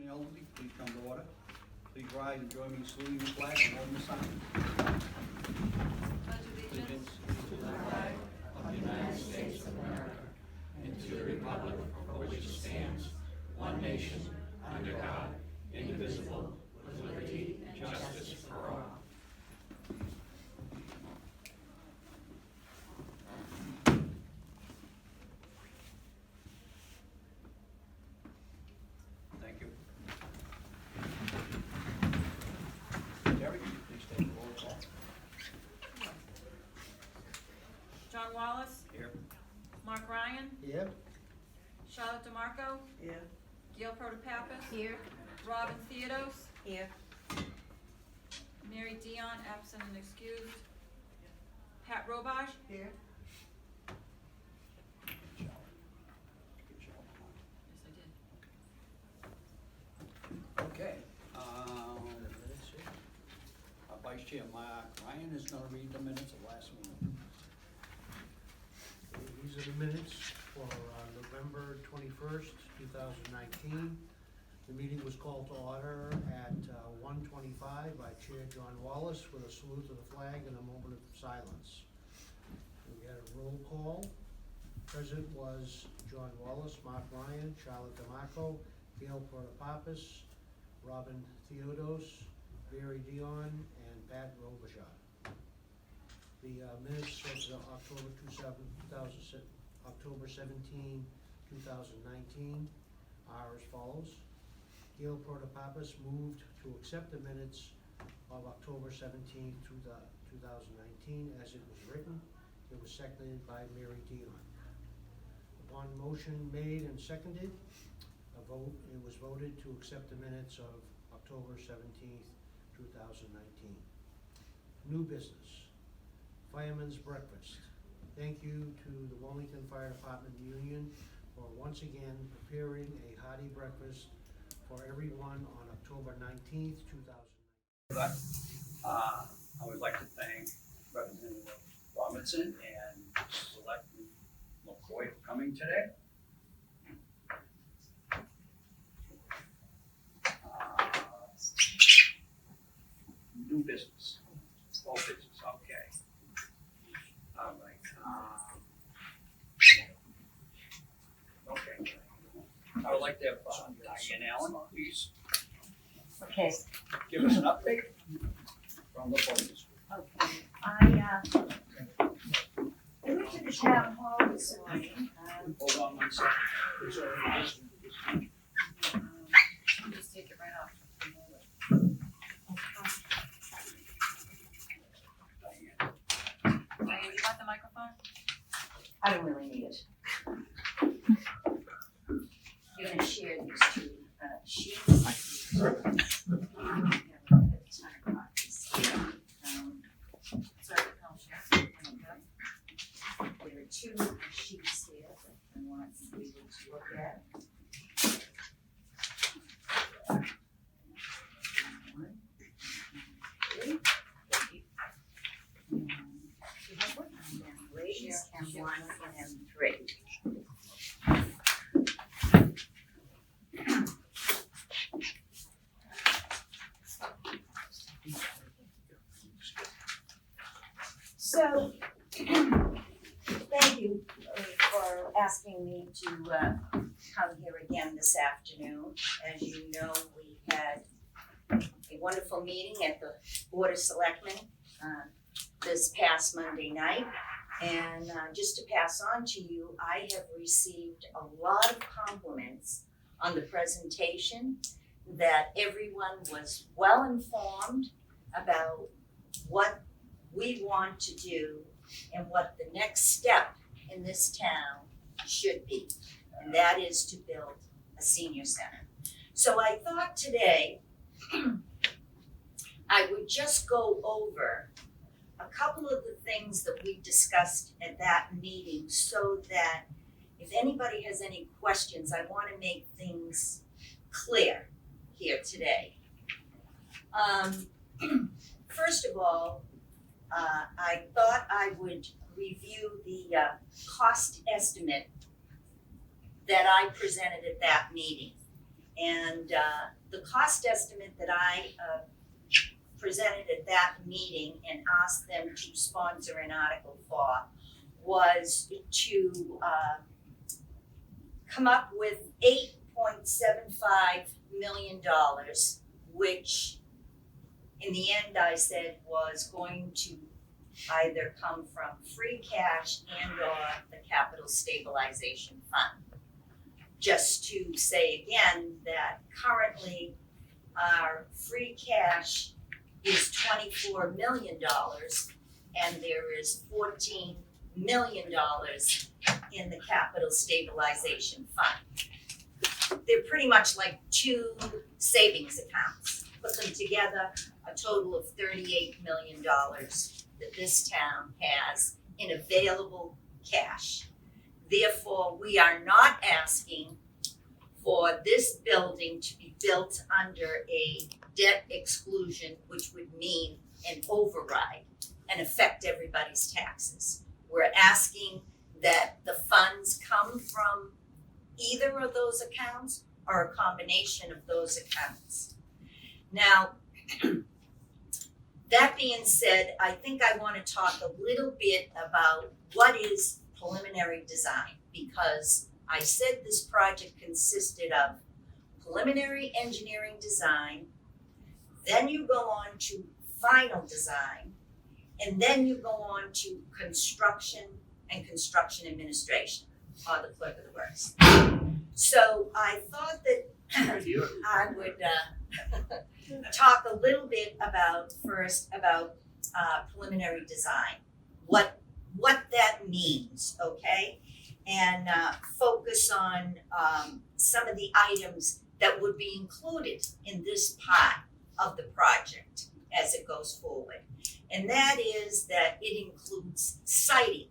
the elderly, please come to order. Please rise and join me in saluting the flag and holding the sign. Pledge allegiance to the flag of the United States of America and to the republic for which it stands, one nation, under God, indivisible, with liberty and justice for all. Thank you. Derek, please take the roll call. John Wallace, Here. Mark Ryan, Here. Charlotte DeMarco, Here. Gail Protopappas, Here. Robin Theodos, Here. Mary Dion, absent and excused, Pat Robage, Here. Good job. yes I did, Okay. Our Vice Chair, Mark Ryan, is going to read the minutes of last meeting. These are the minutes for November 21st, 2019. The meeting was called to order at 1:25 by Chair John Wallace with a salute to the flag and a moment of silence. We had a roll call. Present was John Wallace, Mark Ryan, Charlotte DeMarco, Gail Protopappas, Robin Theodos, Mary Dion, and Pat Robichaud. The minutes of October 17, 2019 are as follows. Gail Protopappas moved to accept the minutes of October 17, 2019 as it was written. It was seconded by Mary Dion. Upon motion made and seconded, it was voted to accept the minutes of October 17th, 2019. New business. Fireman's Breakfast. Thank you to the Wilmington Fire Department Union for once again preparing a hearty breakfast for everyone on October 19th, 2019. I would like to thank Representative Robinson and Selectman McCoy for coming today. New business, old business, okay. All right. Okay. I would like to have Diane Allen, please, Okay, give us an update from the police. okay. I went to the town hall this morning. Hold on one second. It's already this. just take it right off. Diane. Diane, you want the microphone? I don't really need it. You're gonna share these two sheets. Sorry, no, share. There are two sheets here that I want you to look at. One, two, raise and one and three. So, thank you for asking me to come here again this afternoon. As you know, we had a wonderful meeting at the Board of Selectmen this past Monday night. And just to pass on to you, I have received a lot of compliments on the presentation, that everyone was well informed about what we want to do and what the next step in this town should be, and that is to build a senior center. So I thought today I would just go over a couple of the things that we discussed at that meeting, so that if anybody has any questions, I want to make things clear here today. First of all, I thought I would review the cost estimate that I presented at that meeting. And the cost estimate that I presented at that meeting and asked them to sponsor an article for was to come up with $8.75 million, which in the end I said was going to either come from free cash and or the capital stabilization fund. Just to say again that currently our free cash is $24 million and there is $14 million in the capital stabilization fund. They're pretty much like two savings accounts. Put them together, a total of $38 million that this town has in available cash. Therefore, we are not asking for this building to be built under a debt exclusion, which would mean an override and affect everybody's taxes. We're asking that the funds come from either of those accounts or a combination of those accounts. Now, that being said, I think I want to talk a little bit about what is preliminary design, because I said this project consisted of preliminary engineering design, then you go on to final design, and then you go on to construction and construction administration, or the clerk of the works. So I thought that I would talk a little bit about preliminary design, what that means, okay? And focus on some of the items that would be included in this part of the project as it goes forward. And that is that it includes siting,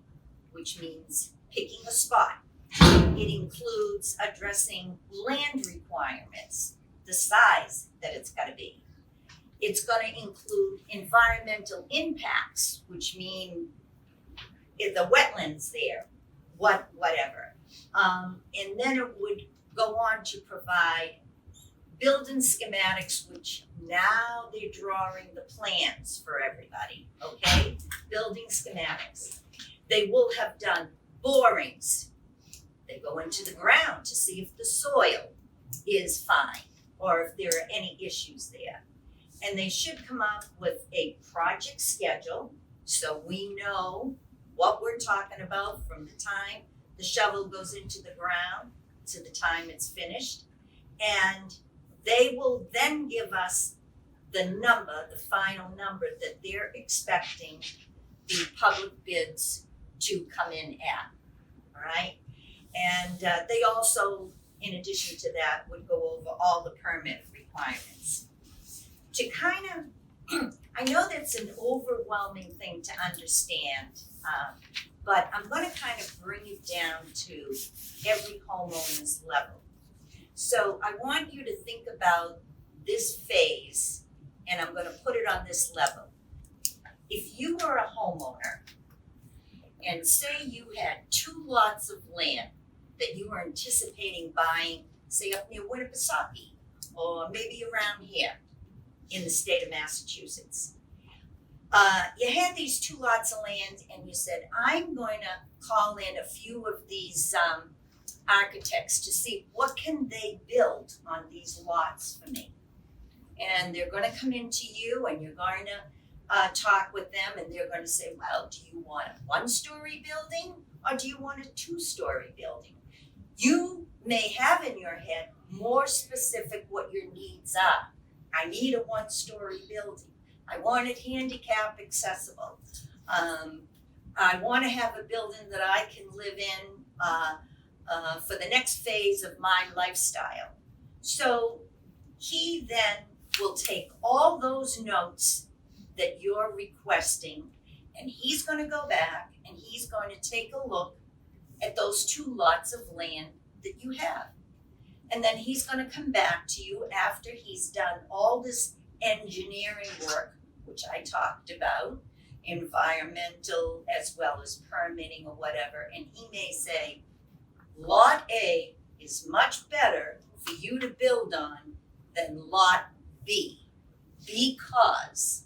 which means picking a spot. It includes addressing land requirements, the size that it's gotta be. It's gonna include environmental impacts, which mean if the wetlands there, whatever. And then it would go on to provide building schematics, which now they're drawing the plans for everybody, okay? Building schematics. They will have done borings. They go into the ground to see if the soil is fine or if there are any issues there. And they should come up with a project schedule so we know what we're talking about from the time the shovel goes into the ground to the time it's finished. And they will then give us the number, the final number that they're expecting the public bids to come in at, all right? And they also, in addition to that, would go over all the permit requirements. To kind of, I know that's an overwhelming thing to understand, but I'm gonna kind of bring it down to every homeowner's level. So I want you to think about this phase, and I'm gonna put it on this level. If you were a homeowner, and say you had 2 lots of land that you were anticipating buying, say up near Winnipesaukee, or maybe around here in the state of Massachusetts. You had these 2 lots of land and you said, I'm going to call in a few of these architects to see what can they build on these lots for me. And they're gonna come into you and you're going to talk with them and they're gonna say, well, do you want a 1-story building or do you want a 2-story building? You may have in your head more specific what your needs are. I need a 1-story building. I want it handicap accessible. I want to have a building that I can live in for the next phase of my lifestyle. So he then will take all those notes that you're requesting and he's going to go back and he's going to take a look at those 2 lots of land that you have. And then he's going to come back to you after he's done all this engineering work, which I talked about, environmental as well as permitting or whatever, and he may say, Lot A is much better for you to build on than Lot B, because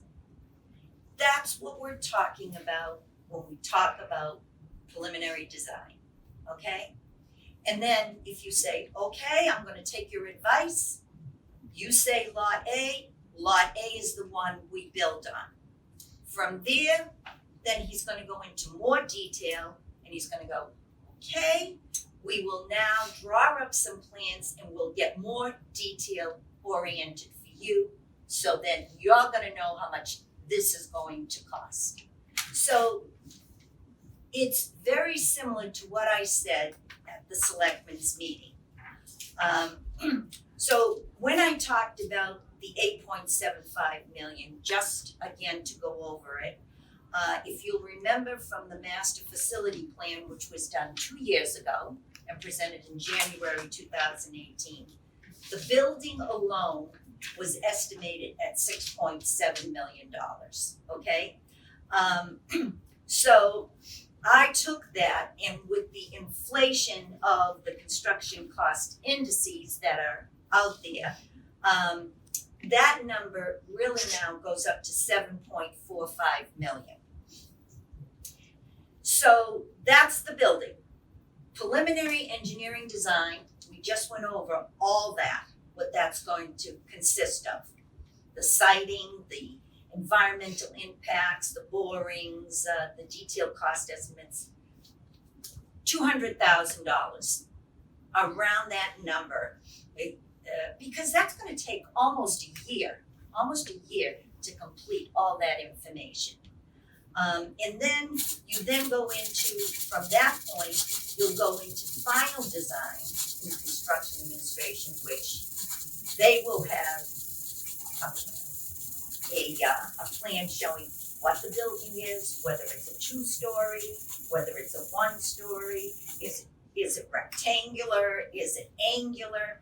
that's what we're talking about when we talk about preliminary design, okay? And then if you say, okay, I'm gonna take your advice, you say Lot A is the one we build on. From there, then he's gonna go into more detail and he's gonna go, okay, we will now draw up some plans and we'll get more detail oriented for you, so then you're gonna know how much this is going to cost. So it's very similar to what I said at the selectmen's meeting. So when I talked about the 8.75 million, just again to go over it, if you'll remember from the master facility plan, which was done 2 years ago and presented in January 2018, the building alone was estimated at $6.7 million, okay? So I took that, and with the inflation of the construction cost indices that are out there, that number really now goes up to 7.45 million. So that's the building. Preliminary engineering design, we just went over all that, what that's going to consist of. The siting, the environmental impacts, the borings, the detailed cost estimates. $200,000, around that number, because that's gonna take almost a year to complete all that information. And then you then go into, from that point, you'll go into final design in construction administration, which they will have a plan showing what the building is, whether it's a 2-story, whether it's a 1-story, is it rectangular, is it angular,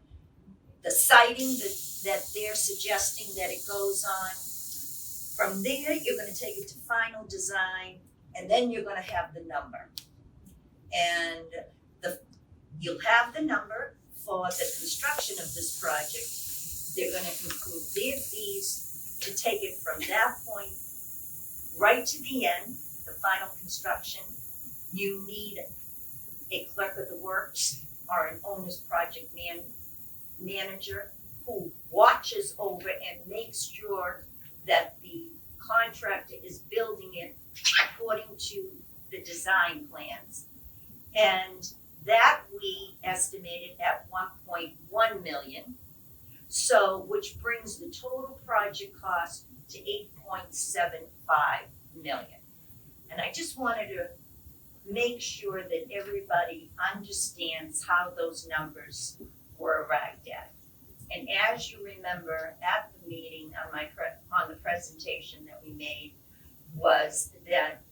the siding that they're suggesting that it goes on. From there, you're gonna take it to final design, and then you're gonna have the number. And you'll have the number for the construction of this project. They're gonna include their fees to take it from that point right to the end, the final construction. You need a clerk of the works or an owner's project manager who watches over and makes sure that the contractor is building it according to the design plans. And that we estimated at 1.1 million. So, which brings the total project cost to 8.75 million. And I just wanted to make sure that everybody understands how those numbers were arrived at. And as you remember at the meeting on the presentation that we made, was that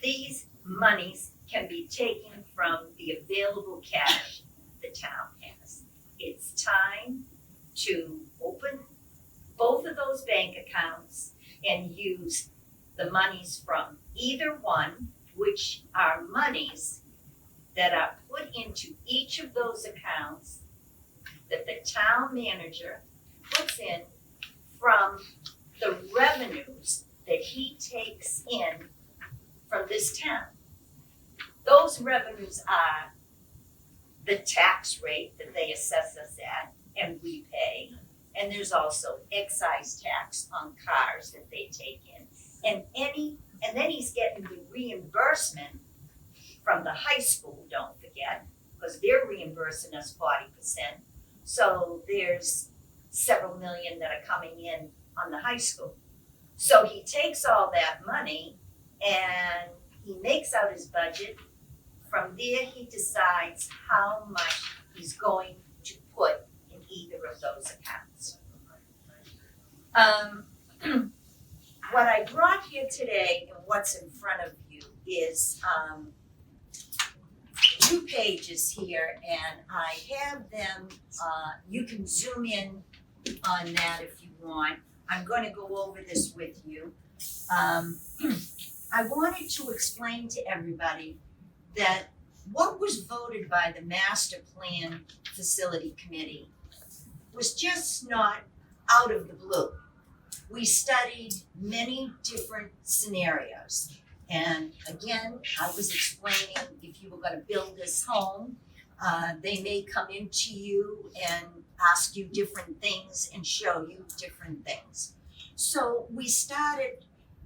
these monies can be taken from the available cash the town has. It's time to open both of those bank accounts and use the monies from either one, which are monies that are put into each of those accounts that the town manager puts in from the revenues that he takes in from this town. Those revenues are the tax rate that they assess us at and we pay. And there's also excise tax on cars that they take in. And then he's getting the reimbursement from the high school, don't forget, because they're reimbursing us 40%. So there's several million that are coming in on the high school. So he takes all that money and he makes out his budget. From there, he decides how much he's going to put in either of those accounts. What I brought here today and what's in front of you is 2 pages here, and I have them, you can zoom in on that if you want. I'm going to go over this with you. I wanted to explain to everybody that what was voted by the Master Plan Facility Committee was just not out of the blue. We studied many different scenarios. And again, I was explaining if you were gonna build this home, they may come into you and ask you different things and show you different things. So we started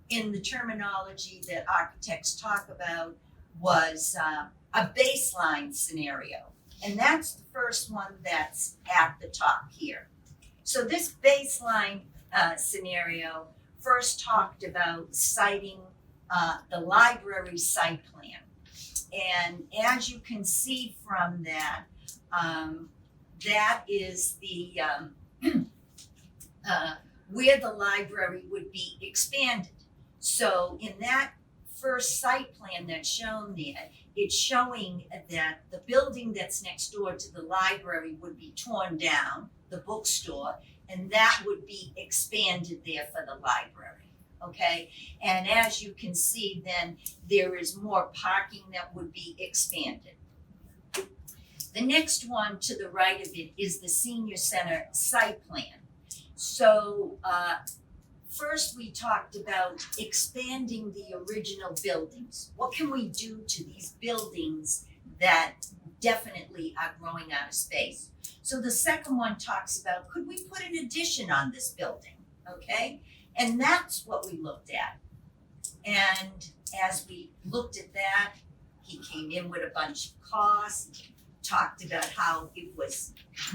in the terminology that architects talk about was a baseline scenario. And that's the first one that's at the top here. So this baseline scenario first talked about citing the library site plan. And as you can see from that, that is the where the library would be expanded. So in that first site plan that's shown there, it's showing that the building that's next door to the library would be torn down, the bookstore, and that would be expanded there for the library, okay? And as you can see then, there is more parking that would be expanded. The next one to the right of it is the senior center site plan. So first we talked about expanding the original buildings. What can we do to these buildings that definitely are growing out of space? So the second one talks about, could we put an addition on this building, okay? And that's what we looked at. And as we looked at that, he came in with a bunch of costs, talked about how it was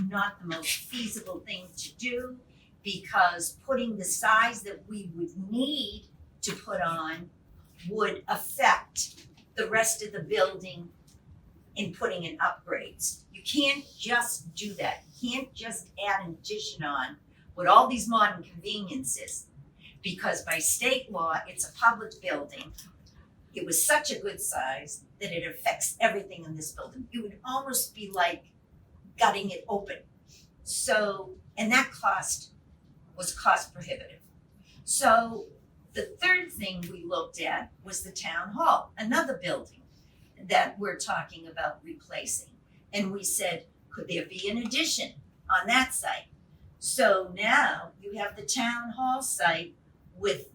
not the most feasible thing to do because putting the size that we would need to put on would affect the rest of the building in putting in upgrades. You can't just do that. You can't just add an addition on with all these modern conveniences because by state law, it's a public building. It was such a good size that it affects everything in this building. It would almost be like gutting it open. So, and that cost was cost prohibitive. So the third thing we looked at was the town hall, another building that we're talking about replacing. And we said, could there be an addition on that site? So now you have the town hall site with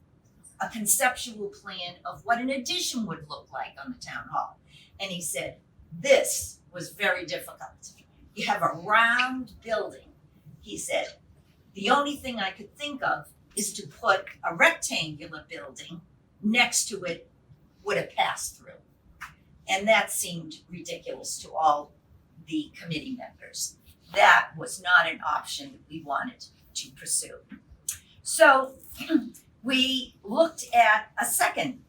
a conceptual plan of what an addition would look like on the town hall. And he said, this was very difficult. You have a round building. He said, the only thing I could think of is to put a rectangular building next to it with a pass-through. And that seemed ridiculous to all the committee members. That was not an option we wanted to pursue. So we looked at a second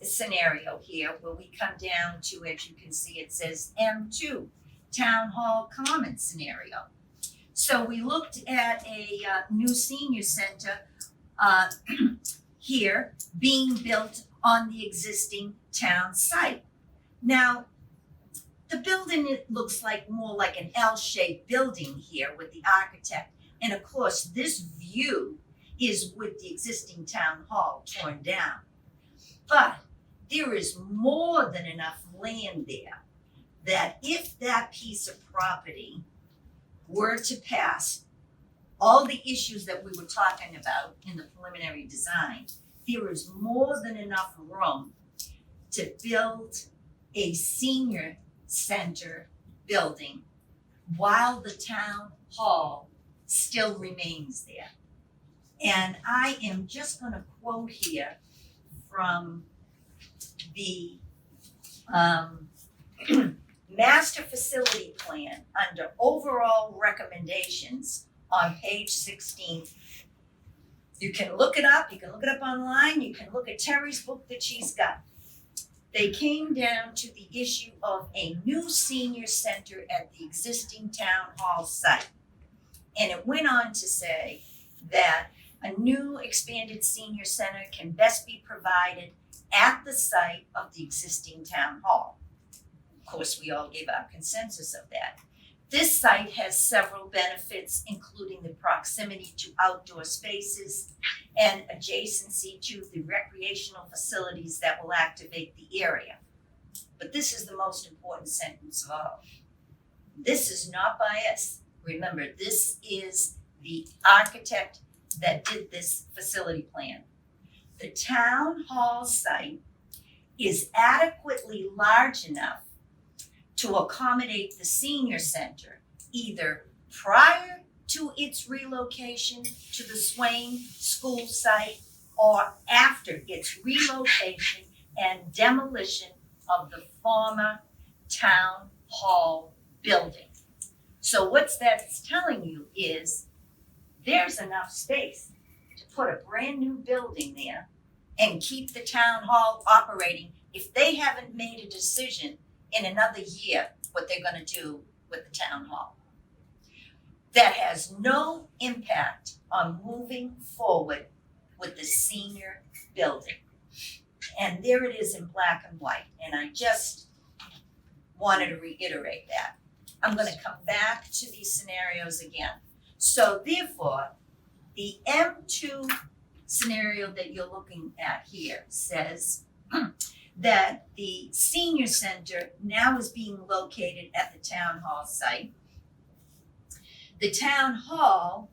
scenario here where we come down to, as you can see, it says M2, Town Hall Commons scenario. So we looked at a new senior center here being built on the existing town site. Now, the building, it looks like more like an L-shaped building here with the architect. And of course, this view is with the existing town hall torn down. But there is more than enough land there that if that piece of property were to pass all the issues that we were talking about in the preliminary design, there is more than enough room to build a senior center building while the town hall still remains there. And I am just going to quote here from the master facility plan under overall recommendations on page 16. You can look it up online, you can look at Terry's book that she's got. They came down to the issue of a new senior center at the existing town hall site. And it went on to say that a new expanded senior center can best be provided at the site of the existing town hall. Of course, we all gave our consensus of that. This site has several benefits, including the proximity to outdoor spaces and adjacency to the recreational facilities that will activate the area. But this is the most important sentence of all. This is not by us. Remember, this is the architect that did this facility plan. The town hall site is adequately large enough to accommodate the senior center, either prior to its relocation to the Swain School site or after its relocation and demolition of the former town hall building. So what's that's telling you is there's enough space to put a brand new building there and keep the town hall operating if they haven't made a decision in another year what they're gonna do with the town hall. That has no impact on moving forward with the senior building. And there it is in black and white, and I just wanted to reiterate that. I'm gonna come back to these scenarios again. So therefore, the M2 scenario that you're looking at here says that the senior center now is being located at the town hall site. The town hall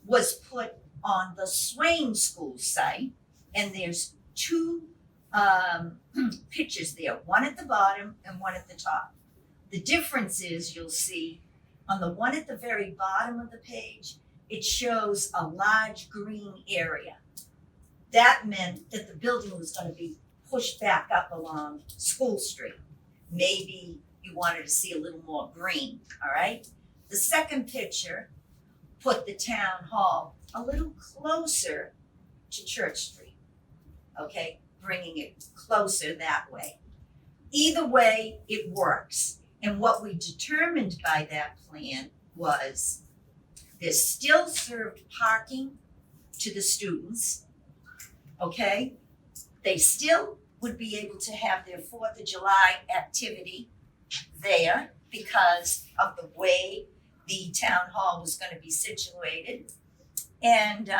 was put on the Swain School site, and there's two pictures there, one at the bottom and one at the top. The difference is you'll see on the one at the very bottom of the page, it shows a large green area. That meant that the building was going to be pushed back up along School Street. Maybe you wanted to see a little more green, all right? The second picture put the town hall a little closer to Church Street, okay? Bringing it closer that way. Either way, it works. And what we determined by that plan was there's still served parking to the students, okay? They still would be able to have their 4th of July activity there because of the way the town hall was going to be situated. And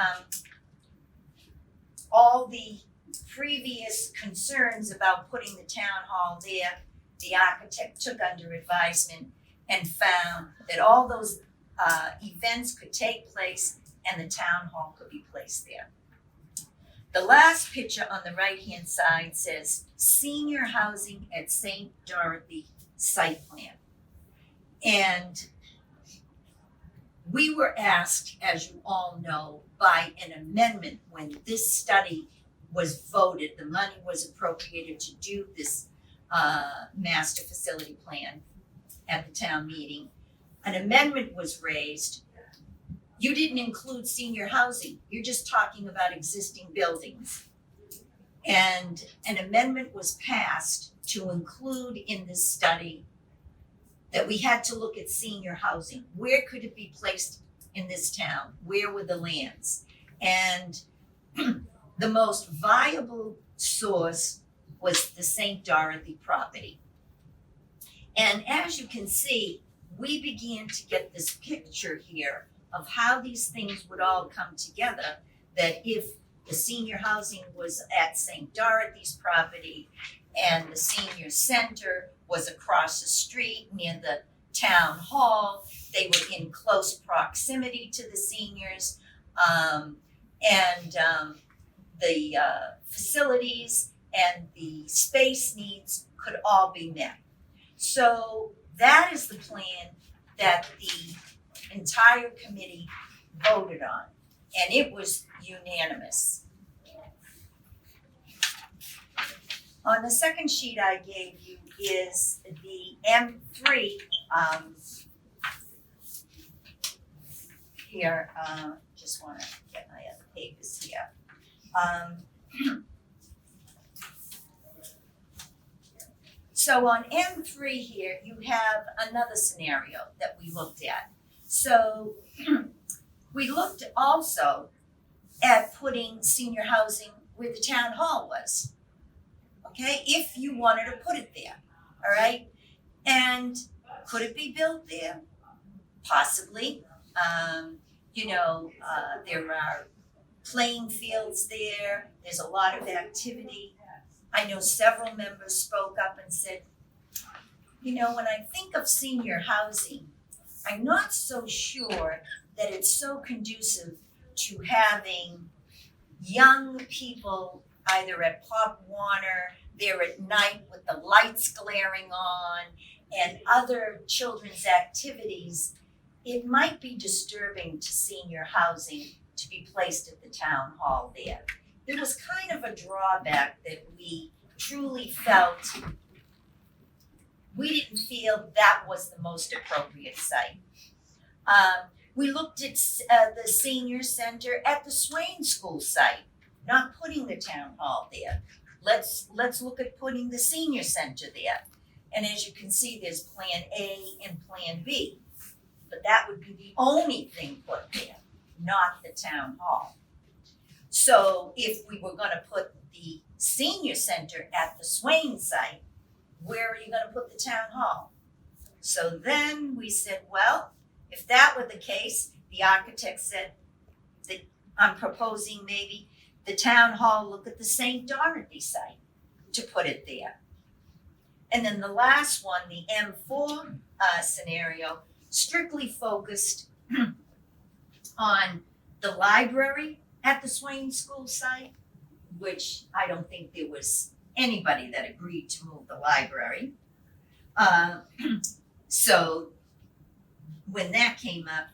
all the previous concerns about putting the town hall there, the architect took under advisement and found that all those events could take place and the town hall could be placed there. The last picture on the right-hand side says senior housing at St. Dorothy site plan. And we were asked, as you all know, by an amendment when this study was voted, the money was appropriated to do this master facility plan at the town meeting. An amendment was raised. You didn't include senior housing. You're just talking about existing buildings. And an amendment was passed to include in this study that we had to look at senior housing. Where could it be placed in this town? Where were the lands? And the most viable source was the St. Dorothy property. And as you can see, we began to get this picture here of how these things would all come together, that if the senior housing was at St. Dorothy's property and the senior center was across the street near the town hall, they were in close proximity to the seniors, and the facilities and the space needs could all be met. So that is the plan that the entire committee voted on, and it was unanimous. On the second sheet I gave you is the M3 here. Just want to get my other papers here. So on M3 here, you have another scenario that we looked at. So we looked also at putting senior housing where the town hall was, okay? If you wanted to put it there, all right? And could it be built there? Possibly. There are playing fields there. There's a lot of activity. I know several members spoke up and said, you know, when I think of senior housing, I'm not so sure that it's so conducive to having young people either at Pop Warner, there at night with the lights glaring on, and other children's activities. It might be disturbing to senior housing to be placed at the town hall there. There was kind of a drawback that we truly felt we didn't feel that was the most appropriate site. We looked at the senior center at the Swain School site, not putting the town hall there. Let's look at putting the senior center there. And as you can see, there's Plan A and Plan B. But that would be the only thing put there, not the town hall. So if we were gonna put the senior center at the Swain site, where are you gonna put the town hall? So then we said, well, if that were the case, the architect said that I'm proposing maybe the town hall look at the St. Dorothy site to put it there. And then the last one, the M4 scenario, strictly focused on the library at the Swain School site, which I don't think there was anybody that agreed to move the library. So when that came up,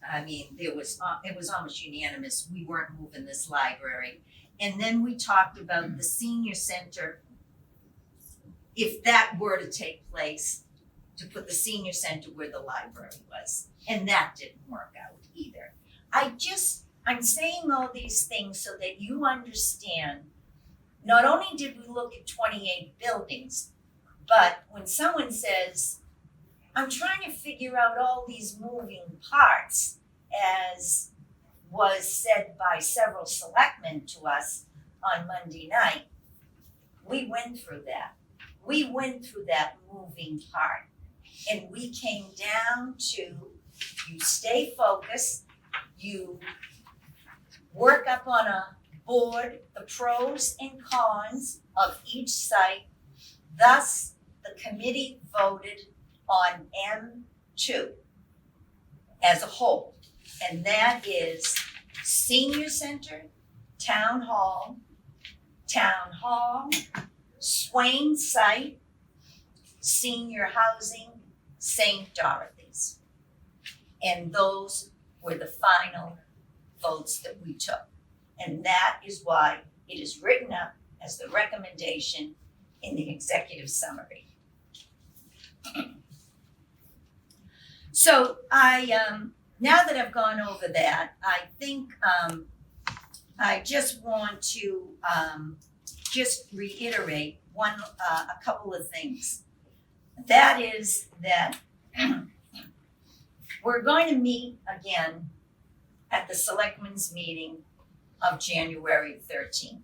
I mean, it was almost unanimous. We weren't moving this library. And then we talked about the senior center. If that were to take place, to put the senior center where the library was. And that didn't work out either. I'm saying all these things so that you understand, not only did we look at 28 buildings, but when someone says, I'm trying to figure out all these moving parts, as was said by several selectmen to us on Monday night, we went through that. We went through that moving part. And we came down to, you stay focused, you work up on a board the pros and cons of each site. Thus, the committee voted on M2 as a whole. And that is senior center, town hall, Swain site, senior housing, St. Dorothy's. And those were the final votes that we took. And that is why it is written up as the recommendation in the executive summary. So now that I've gone over that, I think I just want to just reiterate a couple of things. That is that we're going to meet again at the Selectmen's meeting of January 13th.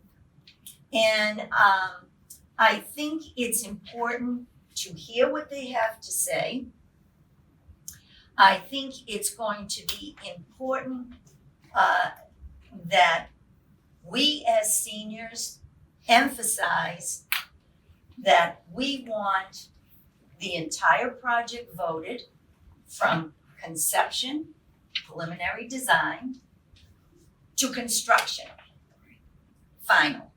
And I think it's important to hear what they have to say. I think it's going to be important that we as seniors emphasize that we want the entire project voted from conception, preliminary design, to construction, final.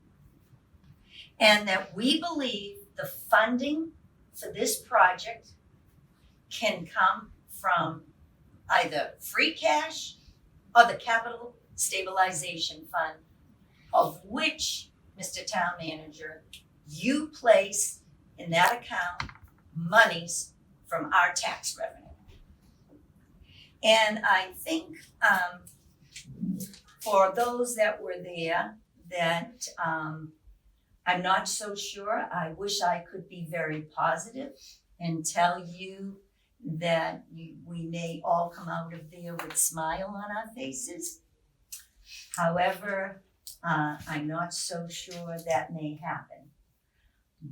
And that we believe the funding for this project can come from either free cash or the capital stabilization fund, of which, Mr. Town Manager, you place in that account monies from our tax revenue. And I think for those that were there, that I'm not so sure. I wish I could be very positive and tell you that we may all come out of there with a smile on our faces. However, I'm not so sure that may happen.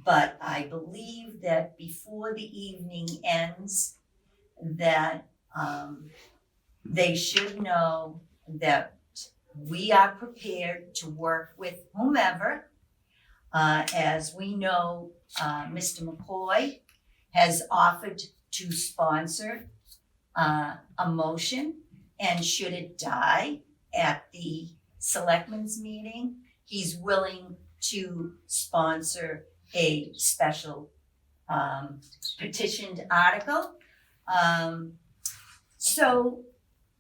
But I believe that before the evening ends, that they should know that we are prepared to work with whomever As we know, Mr. McCoy has offered to sponsor a motion, and should it die at the selectmen's meeting, he's willing to sponsor a special petitioned article. So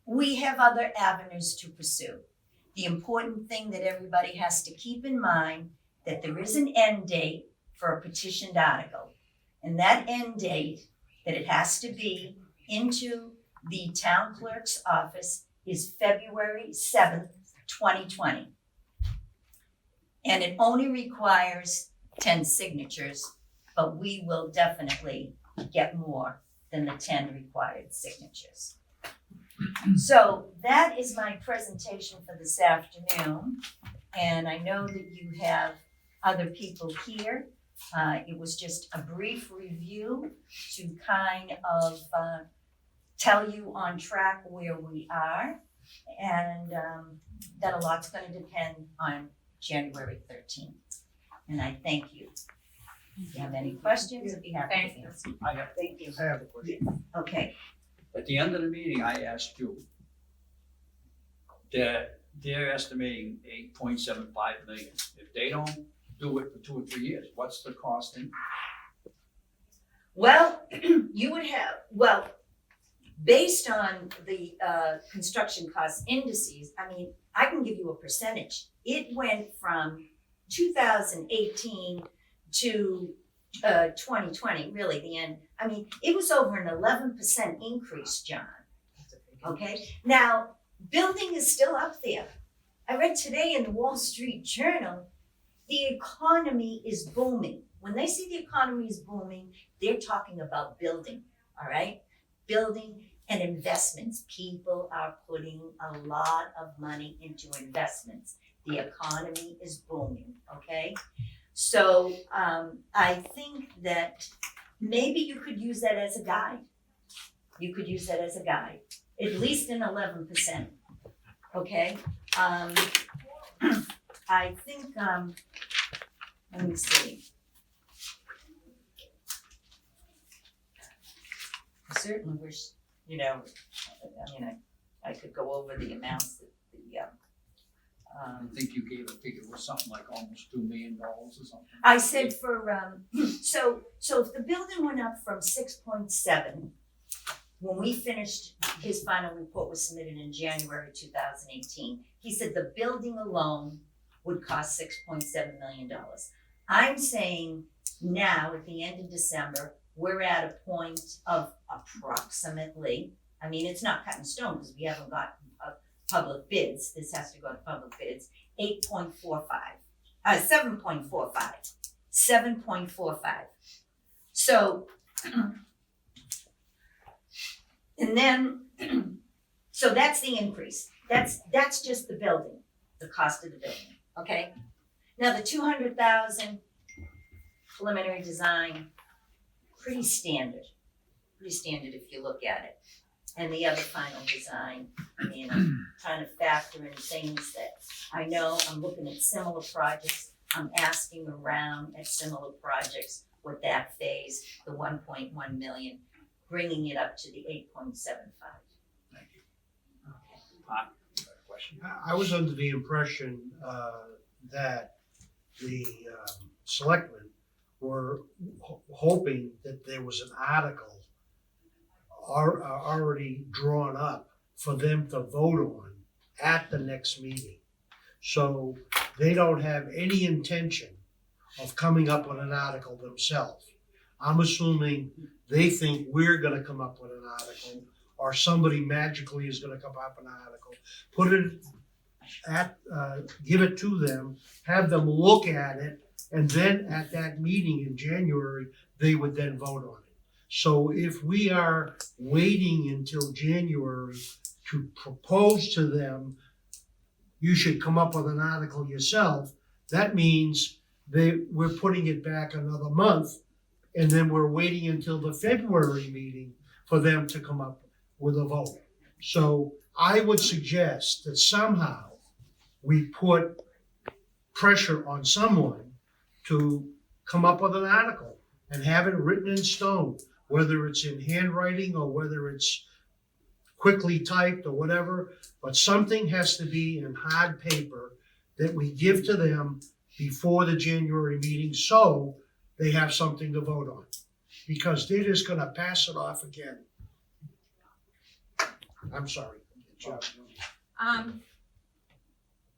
we have other avenues to pursue. The important thing that everybody has to keep in mind, that there is an end date for a petitioned article. And that end date, that it has to be into the town clerk's office, is February 7th, 2020. And it only requires 10 signatures, but we will definitely get more than the 10 required signatures. So that is my presentation for this afternoon. And I know that you have other people here. It was just a brief review to kind of tell you on track where we are. And that a lot's going to depend on January 13th. And I thank you. If you have any questions, I'd be happy to answer. Thank you. I have a question. Okay. At the end of the meeting, I asked you that they're estimating 8.75 million. If they don't do it for 2 or 3 years, what's the cost in? Well, you would have, well, based on the construction cost indices, I mean, I can give you a percentage. It went from 2018 to 2020, really the end. I mean, it was over an 11% increase, John. Okay, now building is still up there. I read today in the Wall Street Journal, the economy is booming. When they say the economy is booming, they're talking about building, all right? Building and investments. People are putting a lot of money into investments. The economy is booming, okay? So I think that maybe you could use that as a guide. You could use that as a guide, at least an 11%, okay? I think, let me see. I certainly wish, you know, I mean, I could go over the amounts that I think you gave a figure, it was something like almost $2 million or something. I said for, so if the building went up from 6.7, when we finished, his final report was submitted in January 2018, he said the building alone would cost $6.7 million. I'm saying now, at the end of December, we're at a point of approximately, I mean, it's not cut in stone because we haven't got public bids. This has to go to public bids. 7.45. So, and then, so that's the increase. That's just the building, the cost of the building, okay? Now the 200,000 preliminary design, pretty standard if you look at it. And the other final design, I mean, I'm trying to factor in things that I know. I'm looking at similar projects. I'm asking around at similar projects with that phase, the 1.1 million, bringing it up to the 8.75. Thank you. Pat, you got a question? I was under the impression that the selectmen were hoping that there was an article already drawn up for them to vote on at the next meeting. So they don't have any intention of coming up with an article themselves. I'm assuming they think we're gonna come up with an article, or somebody magically is gonna come up with an article, put it at, give it to them, have them look at it, and then at that meeting in January, they would then vote on it. So if we are waiting until January to propose to them, you should come up with an article yourself, that means we're putting it back another month, and then we're waiting until the February meeting for them to come up with a vote. So I would suggest that somehow we put pressure on someone to come up with an article and have it written in stone, whether it's in handwriting or whether it's quickly typed or whatever, but something has to be in hard paper that we give to them before the January meeting, so they have something to vote on. Because they're just gonna pass it off again. I'm sorry. Joe.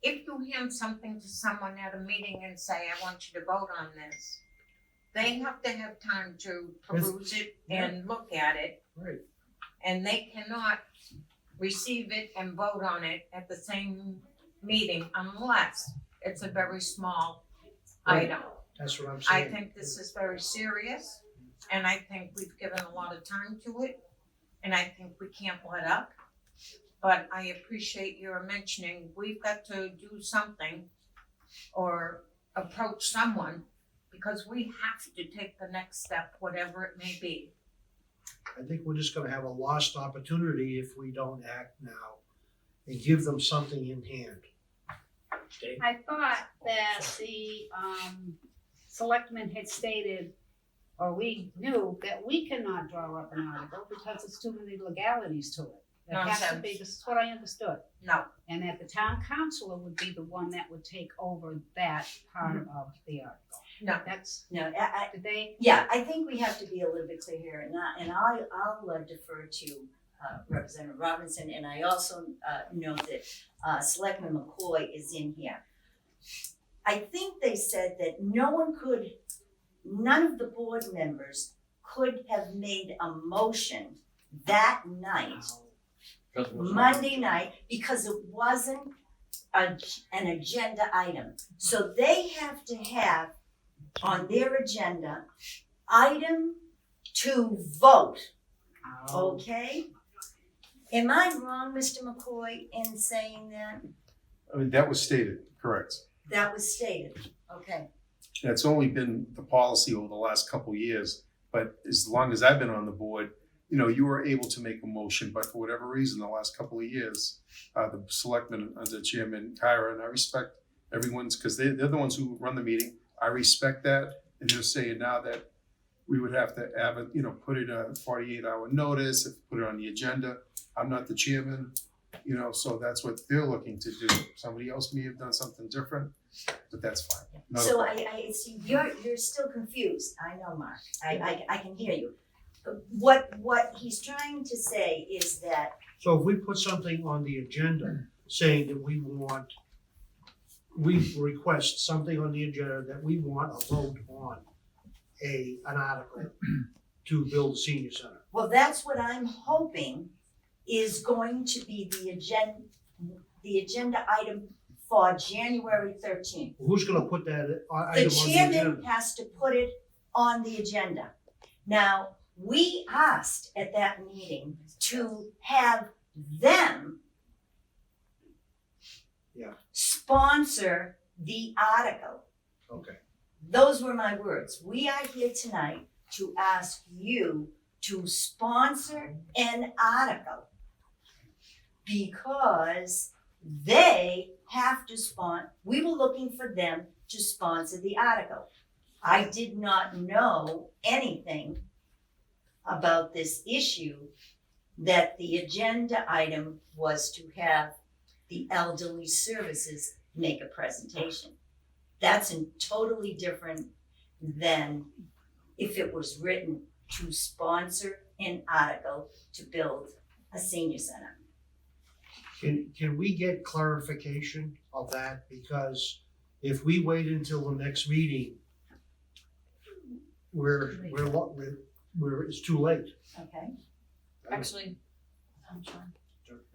If you hand something to someone at a meeting and say, I want you to vote on this, they have to have time to peruse it and look at it. Right. And they cannot receive it and vote on it at the same meeting unless it's a very small Right. item. That's what I'm I saying. think this is very serious, and I think we've given a lot of time to it, and I think we can't let up. But I appreciate your mentioning, we've got to do something or approach someone, because we have to take the next step, whatever it may be. I think we're just gonna have a lost opportunity if we don't act now and give them something in hand. Dave? I thought that the selectmen had stated, or we knew that we cannot draw up an article because there's too many legalities to it. It has to be, Nonsense. this is what I understood, No, and that the town councilor would be the one that would take over that part of the article. no. That's, No, did they, yeah, I think we have to be a little bit clear here, and I'll defer to Representative Robinson, and I also know that Selectman McCoy is in here. I think they said that none of the board members could have made a motion that night, Monday night, because it wasn't an agenda item. So they have to have on their agenda item to vote, okay? Am I wrong, Mr. McCoy, in saying that? I mean, that was stated, correct. That was stated, okay. That's only been the policy over the last couple of years, but as long as I've been on the board, you know, you were able to make a motion, but for whatever reason, the last couple of years, the selectmen under Chairman Kyra, and I respect everyone's, because they're the ones who run the meeting. I respect that, and they're saying now that we would have to have it, you know, put it a 48-hour notice, put it on the agenda. I'm not the chairman, you know, so that's what they're looking to do. Somebody else may have done something different, but that's fine. Not a So problem. I see, you're still confused, I know, Mark, I can hear you. But what he's trying to say is that, So if we put something on the agenda saying that we request something on the agenda that we want a vote on an article to build a senior center. well, that's what I'm hoping is going to be the agenda item for January 13th. Who's gonna put that The item on the chairman agenda? has to put it on the agenda. Now, we asked at that meeting to have them sponsor the article. Okay, Those were my words. We are here tonight to ask you to sponsor an article because they have to we were looking for them to sponsor the article. I did not know anything about this issue, that the agenda item was to have the elderly services make a presentation. That's totally different than if it was written to sponsor an article to build a senior center. can we get clarification of that? Because if we wait until the next meeting, it's too late. Okay? Actually, I'm sorry.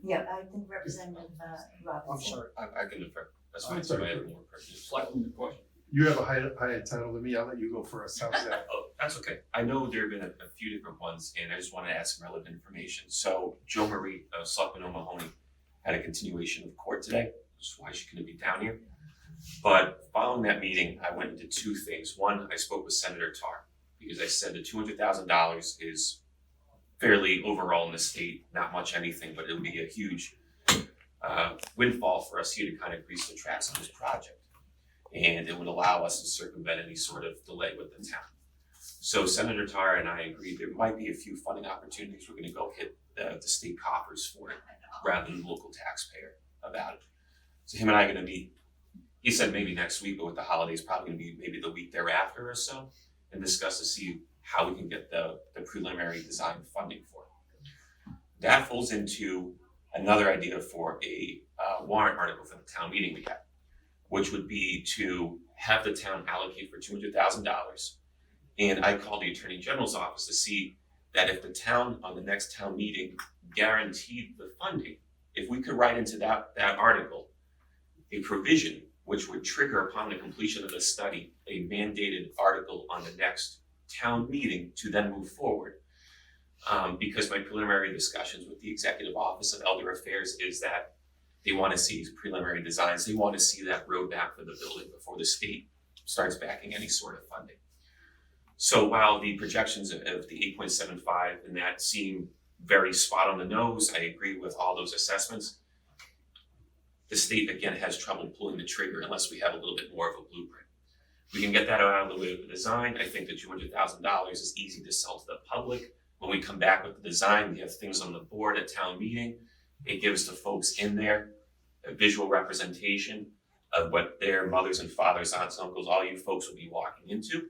Yeah, I think Representative I'm Robinson. sorry. I can defer. That's I'm fine. sorry. Somebody have more questions. Selectman McCoy? You have a higher title than me. I'll let you go first. How's that? Oh, that's okay. I know there have been a few different ones, and I just want to add some relevant information. So Joe Marie, Selectman O'Mahony, had a continuation of court today, which is why she couldn't be down here. But following that meeting, I went and did two things. One, I spoke with Senator Tarr, because I said the $200,000 is fairly overall in the state, not much anything, but it would be a huge windfall for us here to kind of grease the tracks on this project. and it would allow us to circumvent any sort of delay with the town. So Senator Tara and I agree there might be a few funding opportunities. We're gonna go hit the state coffers for it rather than the local taxpayer about it. So him and I are gonna meet, he said maybe next week, but with the holidays, probably gonna be maybe the week thereafter or so, and discuss to see how we can get the preliminary design funding for it. That falls into another idea for a warrant article for the town meeting we have, which would be to have the town allocate for $200,000. And I called the Attorney General's office to see that if the town on the next town meeting guaranteed the funding, if we could write into that article a provision which would trigger upon the completion of the study, a mandated article on the next town meeting to then move forward. Because my preliminary discussions with the Executive Office of Elder Affairs is that they want to see preliminary designs, they want to see that roadmap for the building before the state starts backing any sort of funding. So while the projections of the 8.75 and that seem very spot on the nose, I agree with all those assessments. The state again has trouble pulling the trigger unless we have a little bit more of a blueprint. We can get that out of the way with the design. I think the $200,000 is easy to sell to the public. When we come back with the design, we have things on the board at town meeting. It gives the folks in there a visual representation of what their mothers and fathers, aunts, uncles, all you folks will be walking into.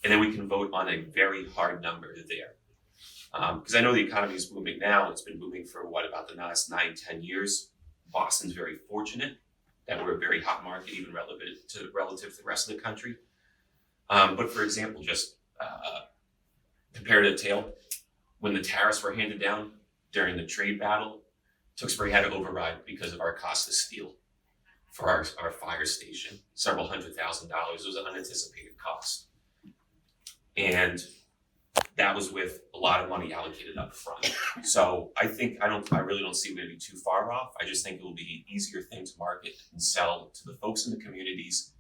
And then we can vote on a very hard number there. Because I know the economy is booming now. It's been booming for about the last 9-10 years. Boston's very fortunate that we're a very hot market, even relative to the rest of the country. But for example, just comparative tale, when the tariffs were handed down during the trade battle, Tewksbury had to override because of our cost of steel for our fire station, several $100,000. It was an unanticipated cost. And that was with a lot of money allocated up front. So I really don't see we're gonna be too far off. I just think it will be an easier thing to market and sell to the folks in the communities.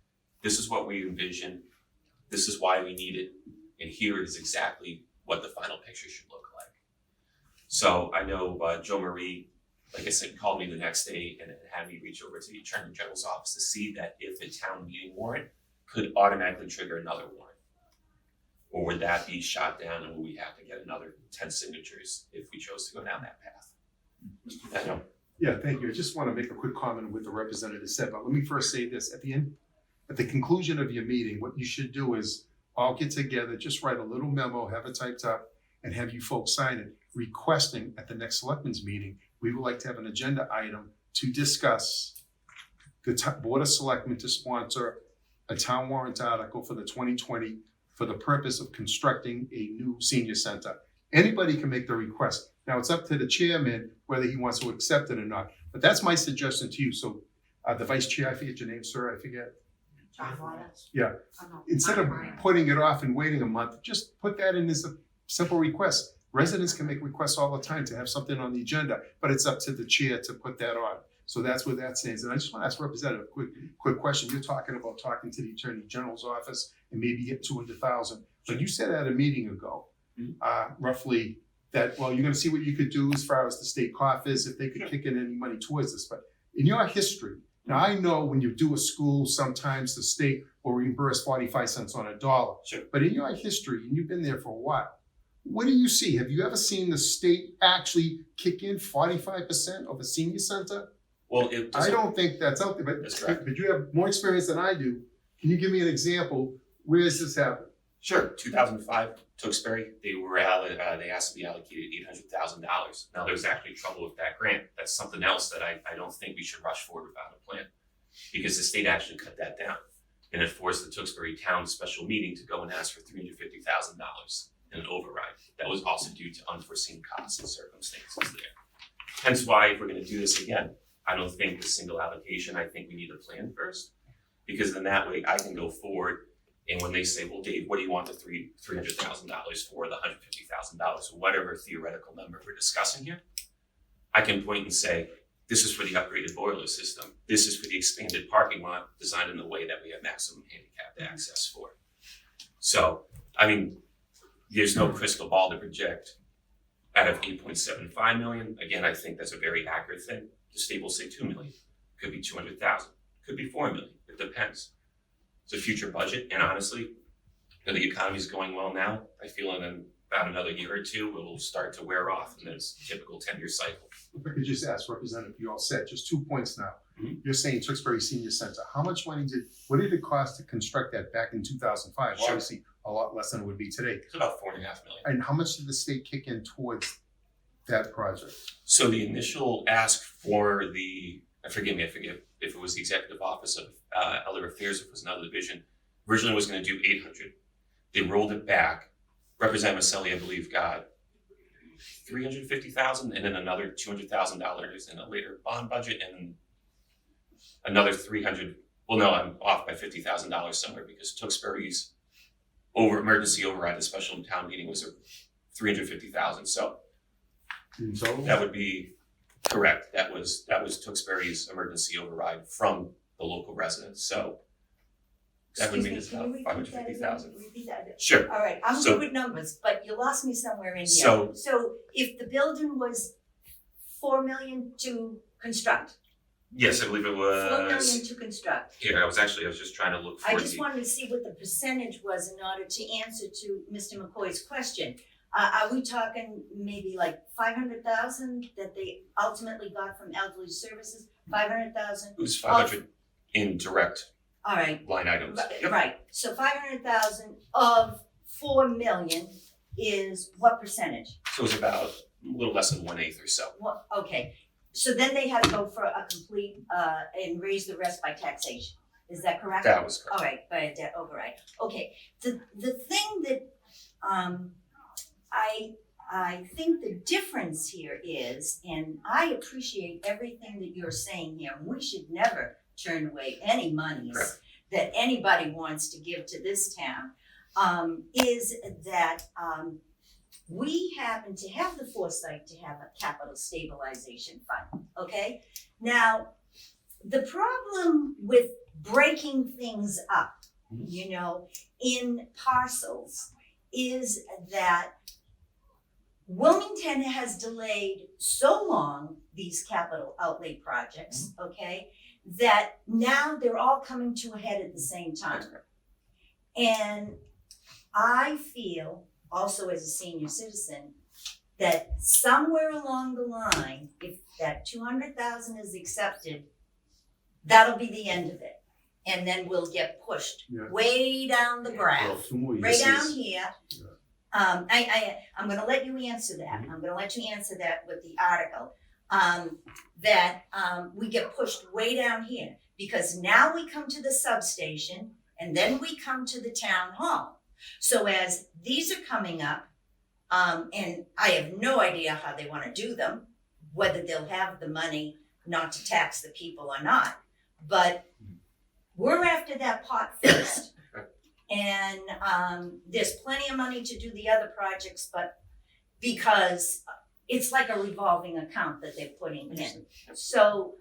This is what we envision. This is why we need it. And here is exactly what the final picture should look like. So I know Joe Marie, like I said, called me the next day and had me reach over to the Attorney General's office to see that if the town meeting warrant could automatically trigger another warrant. Or would that be shot down and would we have to get another 10 signatures if we chose to go down that path? I know. Yeah, thank you. I just want to make a quick comment on what the representative said, but let me first say this. At the conclusion of your meeting, what you should do is all get together, just write a little memo, have it typed up, and have you folks sign it, requesting at the next selectmen's meeting, we would like to have an agenda item to discuss the Board of Selectmen to sponsor a town warrant article for the 2020 for the purpose of constructing a new senior center. Anybody can make the request. Now, it's up to the chairman whether he wants to accept it or not, but that's my suggestion to you. So the vice chair, I forget your name, sir, I forget. Yeah, instead of putting it off and waiting a month, just put that in as a simple request. Residents can make requests all the time to have something on the agenda, but it's up to the chair to put that on. So that's what that says. And I just want to ask Representative a quick question. You're talking about talking to the Attorney General's office and maybe get 200,000. But you said at a meeting ago, roughly that, well, you're going to see what you could do as far as the state coffers, if they could kick in any money towards this. But in your history, now I know when you do a school, sometimes the state will reimburse 45 cents on a dollar. Sure. But in your history, and you've been there for a while, what do you see? Have you ever seen the state actually kick in 45% of a senior center? Well, I don't think that's out there, but you have more experience than I do. Can you give me an example? Where has this happened? Sure. 2005, Tewksbury, they asked to be allocated $800,000. Now, there's actually trouble with that grant. That's something else that I don't think we should rush forward without a plan, because the state actually cut that down, and it forced the Tewksbury Town special meeting to go and ask for $350,000 in an override. That was also due to unforeseen costs and circumstances there. Hence why, if we're going to do this again, I don't think the single allocation. I think we need a plan first, because then that way I can go forward. And when they say, well, Dave, what do you want the $300,000 for, the $150,000, or whatever theoretical number we're discussing here, I can point and say, this is for the upgraded boiler system. This is for the expanded parking lot designed in the way that we have maximum handicapped access for. So, I mean, there's no crystal ball to project out of 8.75 million. Again, I think that's a very accurate thing. The state will say 2 million, could be 200,000, could be 4 million. It depends. It's a future budget, and honestly, the economy's going well now. I feel in about another year or two, it'll start to wear off in this typical 10-year cycle. If I could just ask, Representative, you all said, just 2 points now. Mhm. You're saying Tewksbury Senior Center, how much money what did it cost to construct that back in 2005? Sure. Obviously, a lot less than it would be today. It's about $4.5 million. And how much did the state kick in towards that project? So the initial ask for forgive me, I forget if it was the Executive Office of Elder Affairs, if it was another division, originally was going to do 800. They rolled it back. Representative Maselli, I believe, got $350,000 and then another $200,000 in a later bond budget and another $300. Well, no, I'm off by $50,000 somewhere because Tewksbury's emergency override, the special town meeting was $350,000. So In total? that would be correct. That was Tewksbury's emergency override from the local residents. So that would mean it's Excuse me, about can you repeat that again? $550,000. Repeat that. Sure. All right, I'm So- good with numbers, but you lost me somewhere in here. So- if the building was 4 million to construct, Yes, I believe it 4 million was. to construct. Here, I was just trying to look for I just the. wanted to see what the percentage was in order to answer to Mr. McCoy's question. Are we talking maybe like 500,000 that they ultimately got from elderly services? 500,000? It was 500 in direct All right, line items. Yep. right. So 500,000 of 4 million is what percentage? So it was about a little less than 1/8 or so. Well, okay, so then they had to go for a complete, and raise the rest by taxation, is that correct? That was correct. All right, by a debt override, okay, the thing that, I think the difference here is, and I appreciate everything that you're saying here, and we should never turn away any monies Correct. that anybody wants to give to this town, is that, we happen to have the foresight to have a capital stabilization fund, okay? Now, the problem with breaking things up, you know, in parcels is that Wilmington has delayed so long these capital outlay projects, okay, that now they're all coming to a head at the same time. That's correct. And I feel, also as a senior citizen, that somewhere along the line, if that 200,000 is accepted, that'll be the end of it. And then we'll get pushed Yeah. way down the graph. Well, 2 more years. Right down here. Yeah. I'm gonna let you answer that. I'm gonna let you answer that with the article. We get pushed way down here because now we come to the substation and then we come to the town hall. So as these are coming up, and I have no idea how they wanna do them, whether they'll have the money not to tax the people or not, but we're after that pot first. And there's plenty of money to do the other projects, but because it's like a revolving account that they're putting in. So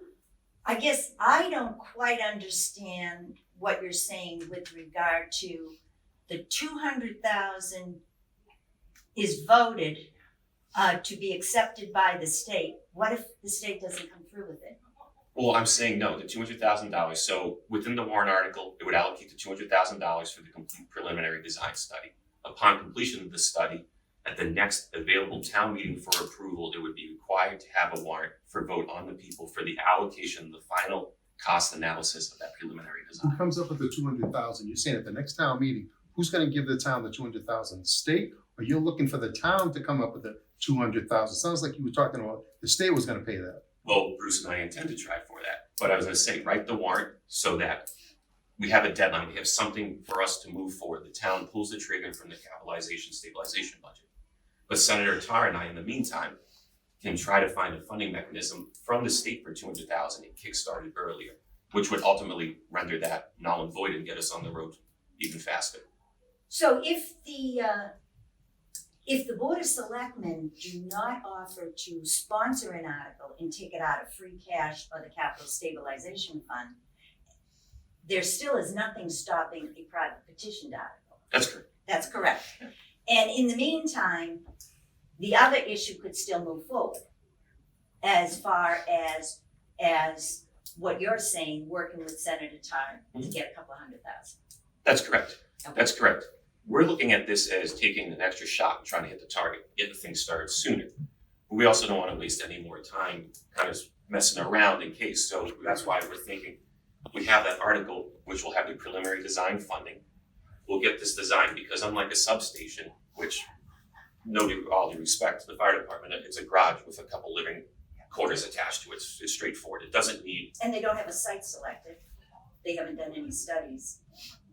I guess I don't quite understand what you're saying with regard to the 200,000 is voted to be accepted by the state. What if the state doesn't come through with it? Well, I'm saying no, the $200,000. So within the warrant article, it would allocate the $200,000 for the complete preliminary design study. Upon completion of the study, at the next available town meeting for approval, it would be required to have a warrant for vote on the people for the allocation of the final cost analysis of that preliminary design. Who comes up with the 200,000? You're saying at the next town meeting, who's gonna give the town the 200,000? The state? Or you're looking for the town to come up with the 200,000? Sounds like you were talking about the state was gonna pay that. Well, Bruce and I intend to try for that, but I was gonna say, write the warrant so that we have a deadline, we have something for us to move forward. The town pulls the trigger from the capitalization stabilization budget. But Senator Tarr and I, in the meantime, can try to find a funding mechanism from the state for 200,000 and kickstart it earlier, which would ultimately render that null and void and get us on the road even faster. So if the Board of Selectmen do not offer to sponsor an article and take it out of free cash or the capital stabilization fund, there still is nothing stopping a private petitioned article. That's correct. That's correct. And in the meantime, the other issue could still move forward as far as what you're saying, working with Senator Tar to get a couple $100,000. That's correct. Okay. That's correct. We're looking at this as taking an extra shot and trying to hit the target, get the thing started sooner. But we also don't want to waste any more time kind of messing around in case. So that's why we're thinking we have that article, which will have the preliminary design funding. We'll get this design because unlike a substation, which all due respect to the fire department, it's a garage with a couple living quarters attached to it. It's straightforward. It doesn't need. And they don't have a site selected. They haven't done any studies.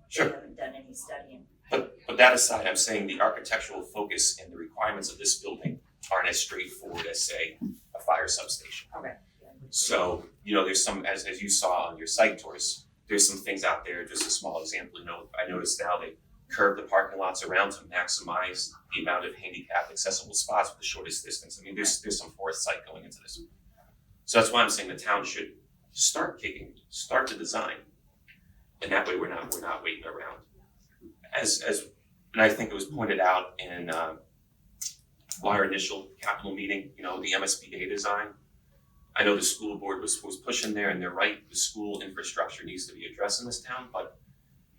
Sure. They haven't done any studying. But that aside, I'm saying the architectural focus and the requirements of this building aren't as straightforward as, say, a fire substation. Okay. So, there's some, as you saw on your site tours, there's some things out there, just a small example, I noticed now they curve the parking lots around to maximize the amount of handicap accessible spots with the shortest distance. I mean, there's some foresight going into this. So that's why I'm saying the town should start the design. And that way we're not waiting around. And I think it was pointed out in our initial capital meeting, the MSBA design. I know the school board was pushing there, and they're right, the school infrastructure needs to be addressed in this town, but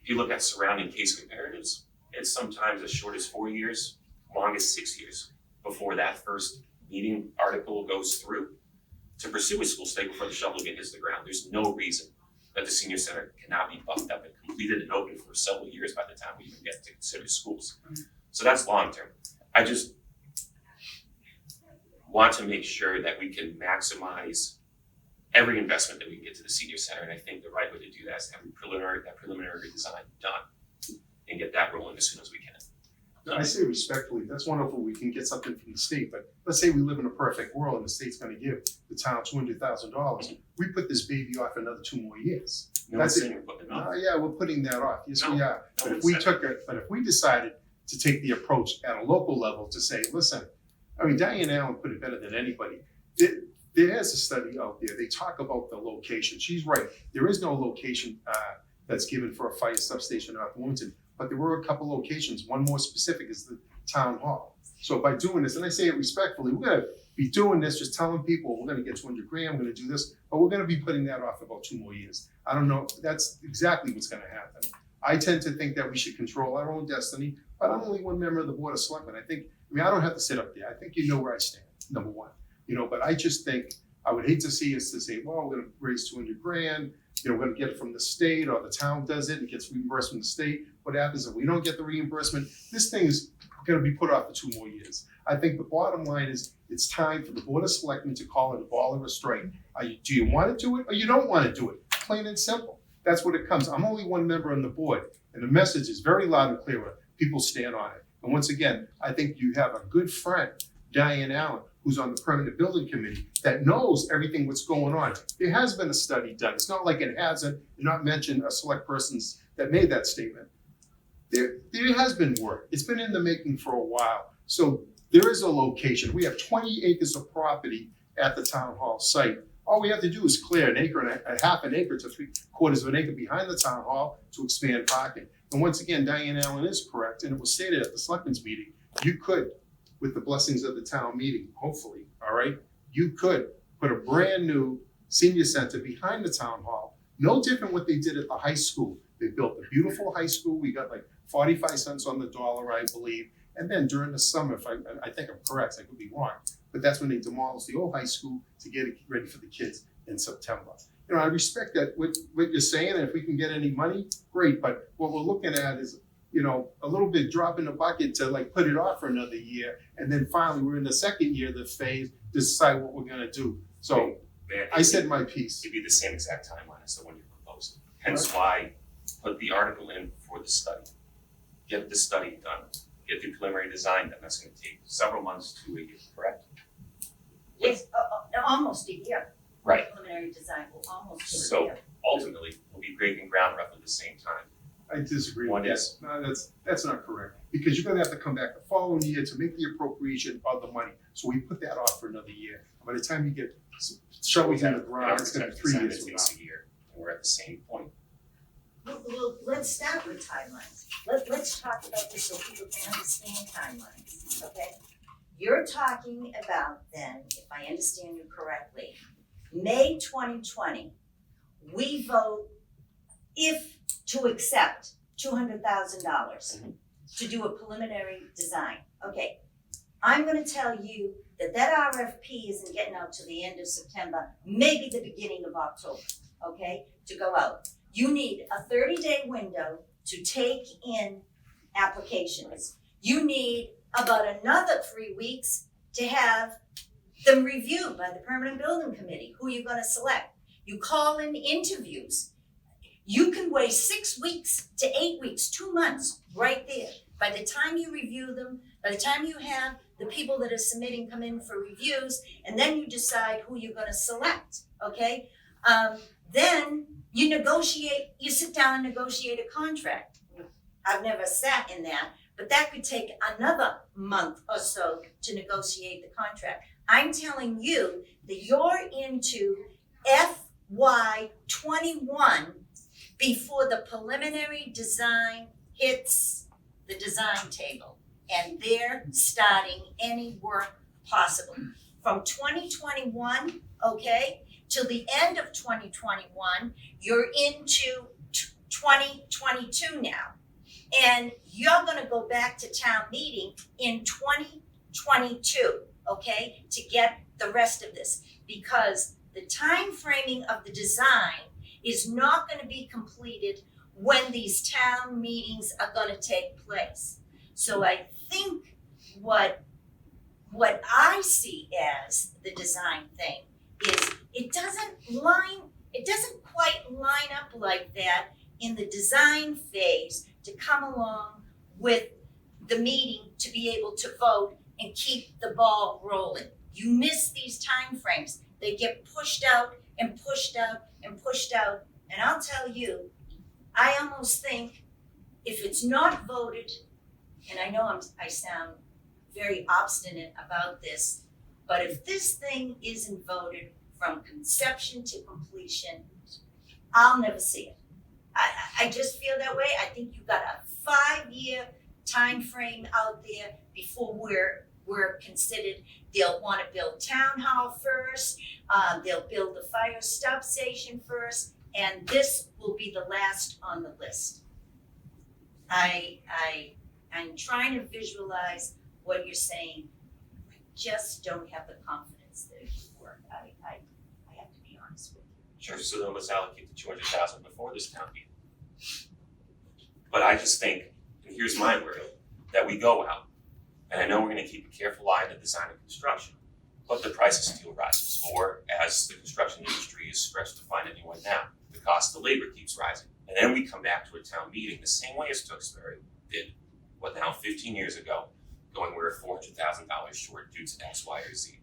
if you look at surrounding case comparatives, it's sometimes as short as 4 years, long as 6 years before that first meeting article goes through to pursue a school site before the shovel even hits the ground. There's no reason that the senior center cannot be buffed up and completed and open for several years by the time we even get to consider schools. So that's long term. I just want to make sure that we can maximize every investment that we can get to the senior center, and I think the right way to do that is to have that preliminary design done and get that rolling as soon as we can. I say respectfully, that's wonderful, we can get something from the state, but let's say we live in a perfect world and the state's gonna give the town $200,000. We put this baby off another 2 more years. No That's one's it. saying we're putting it off. Yeah, we're putting that off, yes, we No, are. But one if we said if we decided to take the approach at a local level to say, listen, I mean, Diane Allen put it better than anybody. There is a study out there, they talk about the location, she's right. There is no location that's given for a fire substation in North Wilmington, but there were a couple locations, one more specific is the town hall. So by doing this, and I say it respectfully, we're gonna be doing this, just telling people, we're gonna get 200 grand, we're gonna do this, but we're gonna be putting that off about 2 more years. I don't know, that's exactly what's gonna happen. I tend to think that we should control our own destiny, but I'm only one member of the Board of Selectmen. I don't have to sit up there. I think you know where I stand, number one. But I just think, I would hate to see us to say, well, we're gonna raise 200 grand, we're gonna get it from the state, or the town does it and gets reimbursed from the state. What happens if we don't get the reimbursement? This thing is gonna be put off for 2 more years. I think the bottom line is, it's time for the Board of Selectmen to call it a ball or a strike. Do you wanna do it or you don't wanna do it? Plain and simple. That's what it comes. I'm only one member on the board, and the message is very loud and clear. People stand on it. And once again, I think you have a good friend, Diane Allen, who's on the permanent building committee, that knows everything what's going on. There has been a study done. It's not like it hasn't. You're not mentioned a select persons that made that statement. There has been work. It's been in the making for a while. So there is a location. We have 20 acres of property at the town hall site. All we have to do is clear an acre and a half an acre to 3/4 of an acre behind the town hall to expand parking. And once again, Diane Allen is correct, and it was stated at the selectmen's meeting, you could, with the blessings of the town meeting, hopefully, all right, you could put a brand new senior center behind the town hall, no different what they did at the high school. They built a beautiful high school. We got like 45 cents on the dollar, I believe. And then during the summer, if I think I'm correct, I could be wrong, but that's when they demolished the old high school to get it ready for the kids in September. I respect that what you're saying, and if we can get any money, great. But what we're looking at is, a little bit drop in the bucket to like put it off for another year, and then finally we're in the second year of the phase to decide what we're gonna do. So I said my piece. It'd be the same exact timeline as the one you're proposing. Hence why put the article in for the study. Get the study done. Get the preliminary design done. That's gonna take several months to a year, correct? Yes, almost a year. Right. Preliminary design will almost take a So year. ultimately, we'll be breaking ground roughly the same time. I disagree One with that. is- No, that's not correct. Because you're gonna have to come back the following year to make the appropriation of the money. So we put that off for another year. By the time you get shovels in the ground, it's gonna be 3 years from now. Takes a year, and we're at the same point. Well, let's start with timelines. Let's talk about this so people can understand timelines, okay? You're talking about then, if I understand you correctly, May 2020 we vote if to accept $200,000 to do a preliminary design. Okay, I'm gonna tell you that RFP isn't getting out to the end of September, maybe the beginning of October, okay, to go out. You need a 30-day window to take in applications. You need about another 3 weeks to have them reviewed by the permanent building committee, who you're gonna select. You call in interviews. You can wait 6 weeks to 8 weeks, 2 months, right there. By the time you review them, by the time you have the people that are submitting come in for reviews, and then you decide who you're gonna select, okay? Then you negotiate, you sit down and negotiate a contract. I've never sat in that, but that could take another month or so to negotiate the contract. I'm telling you that you're into FY 21 before the preliminary design hits the design table, and they're starting any work possible. From 2021, okay, till the end of 2021, you're into 2022 now. And you're gonna go back to town meeting in 2022, okay, to get the rest of this. Because the time framing of the design is not gonna be completed when these town meetings are gonna take place. So I think what I see as the design thing is it doesn't quite line up like that in the design phase to come along with the meeting to be able to vote and keep the ball rolling. You miss these time frames. They get pushed out and pushed out and pushed out. And I'll tell you, I almost think if it's not voted, and I know I sound very obstinate about this, but if this thing isn't voted from conception to completion, I'll never see it. I just feel that way. I think you've got a 5-year time frame out there before we're considered. They'll want to build town hall first. They'll build the fire stop station first, and this will be the last on the list. I'm trying to visualize what you're saying. I just don't have the confidence that it will work. I have to be honest with you. Sure, so then let's allocate the 200,000 before this town meeting. But I just think, and here's my word, that we go out, and I know we're gonna keep a careful eye on the design and construction, but the price of steel rises, or as the construction industry is stretched to find anyone now, the cost of labor keeps rising. And then we come back to a town meeting the same way as Tewksbury did, what now, 15 years ago, going we're $400,000 short due to X, Y, or Z.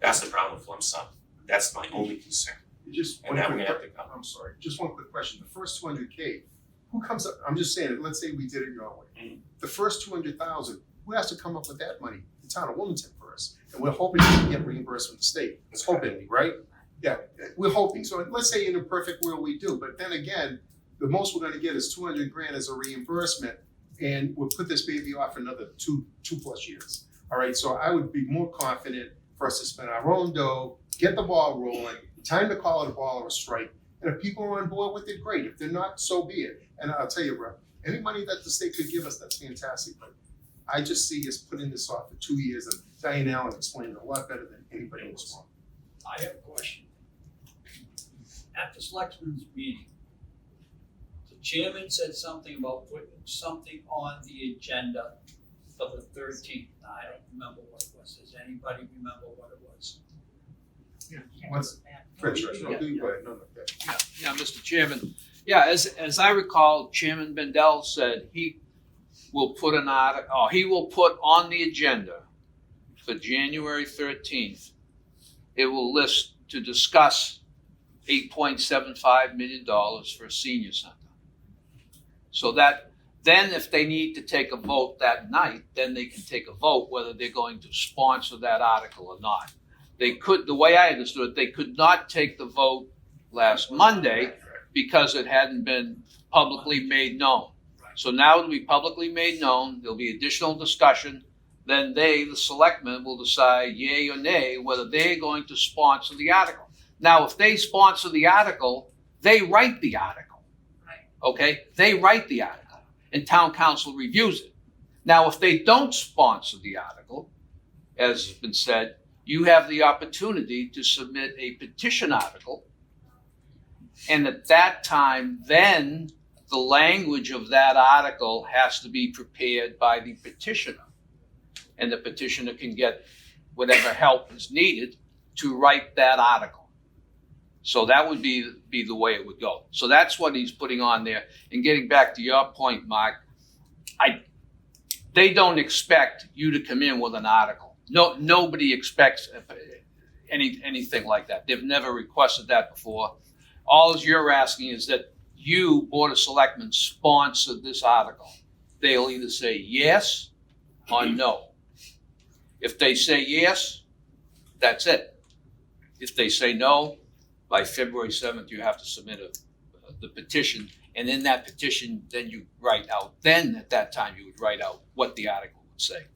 That's the problem with lump sum. That's my only concern. Just And one now we're quick, gonna have to come. I'm sorry, just one quick question. The first 200K, who comes up, I'm just saying, let's say we did it your way. Mhm. The first 200,000, who has to come up with that money? The town of Wilmington first. And we're hoping to get reimbursed from the state. It's hoping, right? Yeah, we're hoping. So let's say in a perfect world we do, but then again, the most we're gonna get is 200 grand as a reimbursement, and we'll put this baby off another two plus years. All right, so I would be more confident for us to spend our own dough, get the ball rolling, time to call it a ball or a strike. And if people are on board with it, great. If they're not, so be it. And I'll tell you, bro, any money that the state could give us, that's fantastic. But I just see us putting this off for 2 years, and Diane Allen explained it a lot better than anybody else. I have a question. At the selectmen's meeting, the chairman said something about putting something on the agenda for the 13th. I don't remember what it was. Does anybody remember what it was? What's Fred, sure. No, do you go ahead. No, yeah. Yeah, Mr. Chairman. Yeah, as I recall, Chairman Bendel said he will put he will put on the agenda for January 13th, it will list to discuss $8.75 million for a senior center. So that then if they need to take a vote that night, then they can take a vote whether they're going to sponsor that article or not. They could, the way I understood it, they could not take the vote last Monday because it hadn't been publicly made known. So now it'll be publicly made known, there'll be additional discussion, then they, the selectmen, will decide yay or nay whether they're going to sponsor the article. Now, if they sponsor the article, they write the article. Right. Okay? They write the article, and town council reviews it. Now, if they don't sponsor the article, as has been said, you have the opportunity to submit a petition article. And at that time, then the language of that article has to be prepared by the petitioner. And the petitioner can get whatever help is needed to write that article. So that would be the way it would go. So that's what he's putting on there. And getting back to your point, Mark, they don't expect you to come in with an article. No, nobody expects anything like that. They've never requested that before. All you're asking is that you, Board of Selectmen, sponsor this article. They'll either say yes or no. If they say yes, that's it. If they say no, by February 7th, you have to submit the petition. And in that petition, then you write out, then at that time, you would write out what the article would say.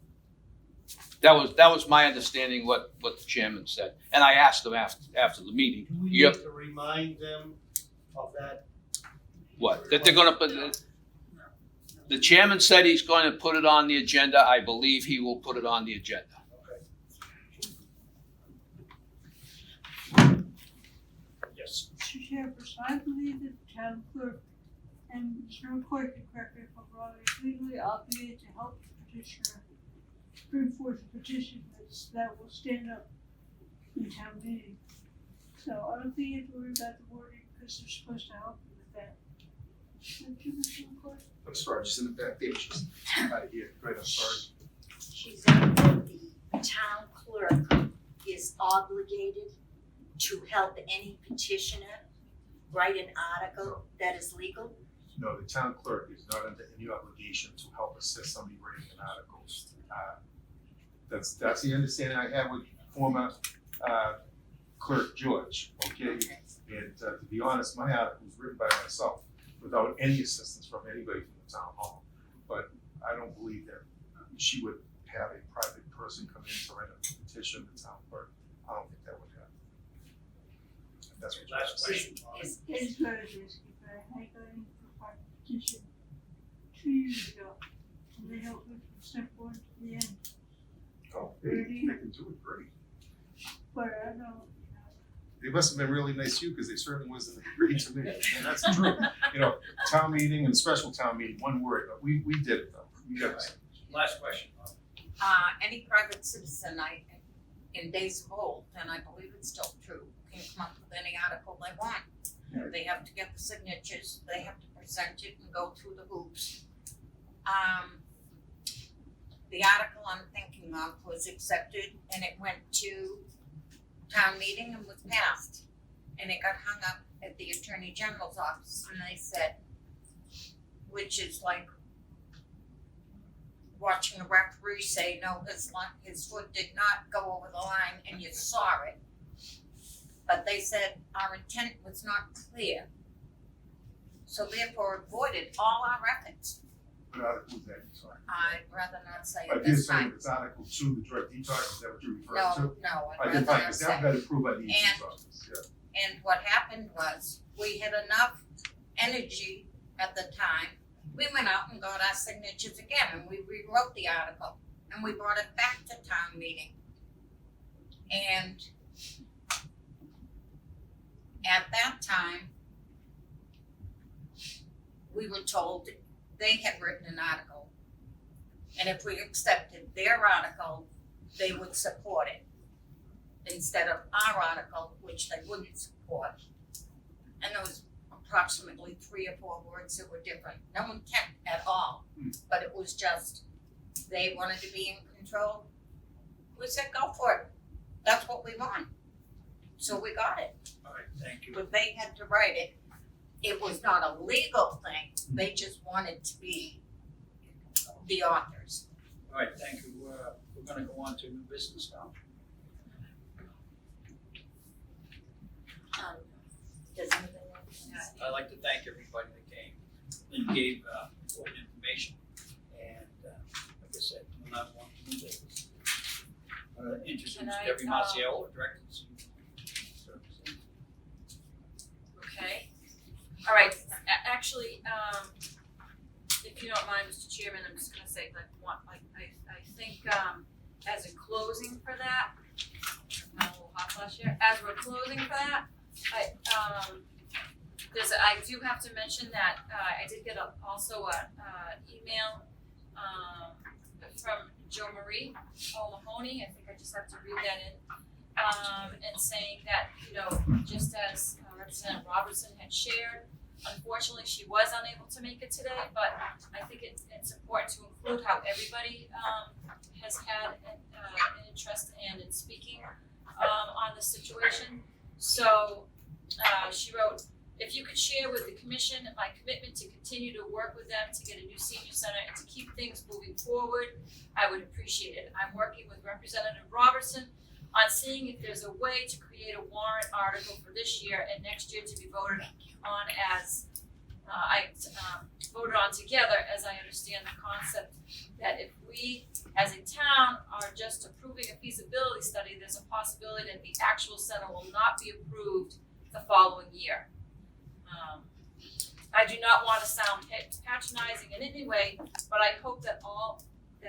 That was my understanding what the chairman said. And I asked them after the meeting. Do we Yep. need to remind them of that? What? That they're gonna put, the chairman said he's going to put it on the agenda. I believe he will put it on the agenda. Yes. Mr. Chairperson, I believe that the town clerk and Mr. McCoy can correct me if I'm wrong, is legally obligated to help the petitioner bring forth a petition that will stand up in town meeting. So I don't think you have to worry about the wording because they're supposed to help you with that. Don't you, Mr. McCoy? I'm sorry, just in the back there, she's out of here, right, I'm sorry. She said that the town clerk is obligated to help any petitioner write an article that is legal. No, the town clerk is not under any obligation to help assist somebody writing an article. That's the understanding I have with former clerk George, okay? And to be honest, my article was written by myself without any assistance from anybody from the town hall. But I don't believe that she would have a private person come in to write a petition to the town clerk. I don't think that would happen. That's what you're Last asking. question. Is, It's very risky, but I got in for a petition 2 years ago. And they helped me from step one to the end. Oh, they can do it great. But I don't know. They must have been really nice to you because they certainly wasn't great to me. And that's the truth. You know, town meeting and special town meeting, one word, but we did it though. We got it. Last question. any private citizen, in days of old, and I believe it's still true, can come up with any article they want. They have to get the signatures, they have to present it and go through the hoops. The article I'm thinking of was accepted and it went to town meeting and was passed. And it got hung up at the Attorney General's office and they said, which is like watching a referee say, no, his foot did not go over the line and you saw it. But they said our intent was not clear. So therefore avoided all our records. What article was that? Sorry. I'd rather not say I it did this say time. it's Article 2, the drug detox, is that what you're referring to? No, I I'd did rather fine, not because say. that got approved by the AG's And- office, yeah. And what happened was, we had enough energy at the time, we went out and got our signatures again, and we rewrote the article, and we brought it back to town meeting. And at that time, we were told they had written an article, and if we accepted their article, they would support it instead of our article, which they wouldn't support. And there was approximately 3 or 4 words that were different, no intent at all, but it was just, they wanted to be in control. We said, go for it, that's what we want. So we got it, All right, thank you. but they had to write it. It was not a legal thing, they just wanted to be the authors. All right, thank you. We're gonna go on to new business now. Does anybody else? I'd like to thank everybody that came and gave important information. And like I said, we're not one to do this. Introduce Can I, Debbie Marciello, Director of Senior Services. All right, actually, if you don't mind, Mr. Chairman, I'm just gonna say I think, as a closing for that, a little hot flash here, as we're closing for that, I do have to mention that, I did get also a email, from Jo Marie O'Mahony, I think I just have to read that in, and saying that, just as Representative Robertson had shared, unfortunately, she was unable to make it today, but I think it's important to include how everybody has had an interest in speaking on the situation. So she wrote, if you could share with the commission my commitment to continue to work with them to get a new senior center and to keep things moving forward, I would appreciate it. I'm working with Representative Robertson on seeing if there's a way to create a warrant article for this year and next year to be voted on as voted on together, as I understand the concept that if we as a town are just approving a feasibility study, there's a possibility that the actual center will not be approved the following year. I do not want to sound patronizing in any way, but I hope that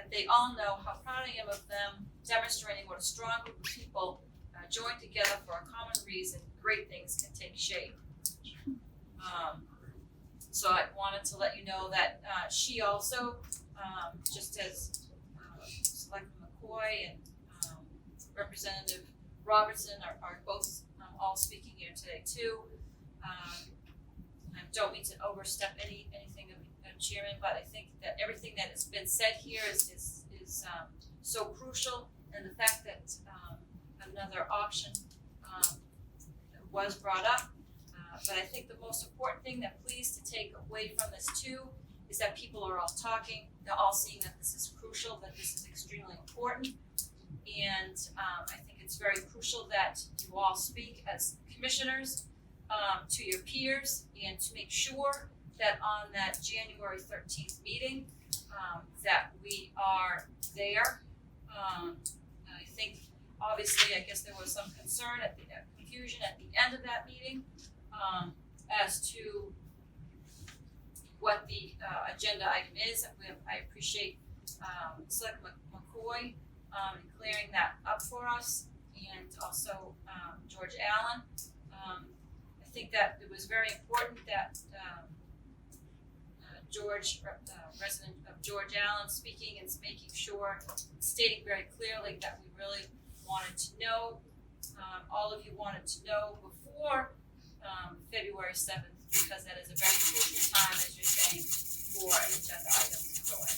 they all know how proud I am of them demonstrating what a strong group of people joined together for a common reason, great things can take shape. So I wanted to let you know that she also, just as Selectman McCoy and Representative Robertson are both all speaking here today too. I don't mean to overstep anything of Chairman, but I think that everything that has been said here is so crucial, and the fact that another option was brought up. But I think the most important thing that please to take away from this too is that people are all talking, they're all seeing that this is crucial, that this is extremely important. And I think it's very crucial that you all speak as commissioners to your peers and to make sure that on that January 13th meeting that we are there. I think obviously, I guess there was some concern confusion at the end of that meeting as to what the agenda item is. I appreciate Selectman McCoy clearing that up for us, and also George Allen. I think that it was very important that George, resident of George Allen, speaking and making sure, stating very clearly that we really wanted to know, all of you wanted to know before February 7th, because that is a very crucial time, as you're saying, for an agenda item to go in.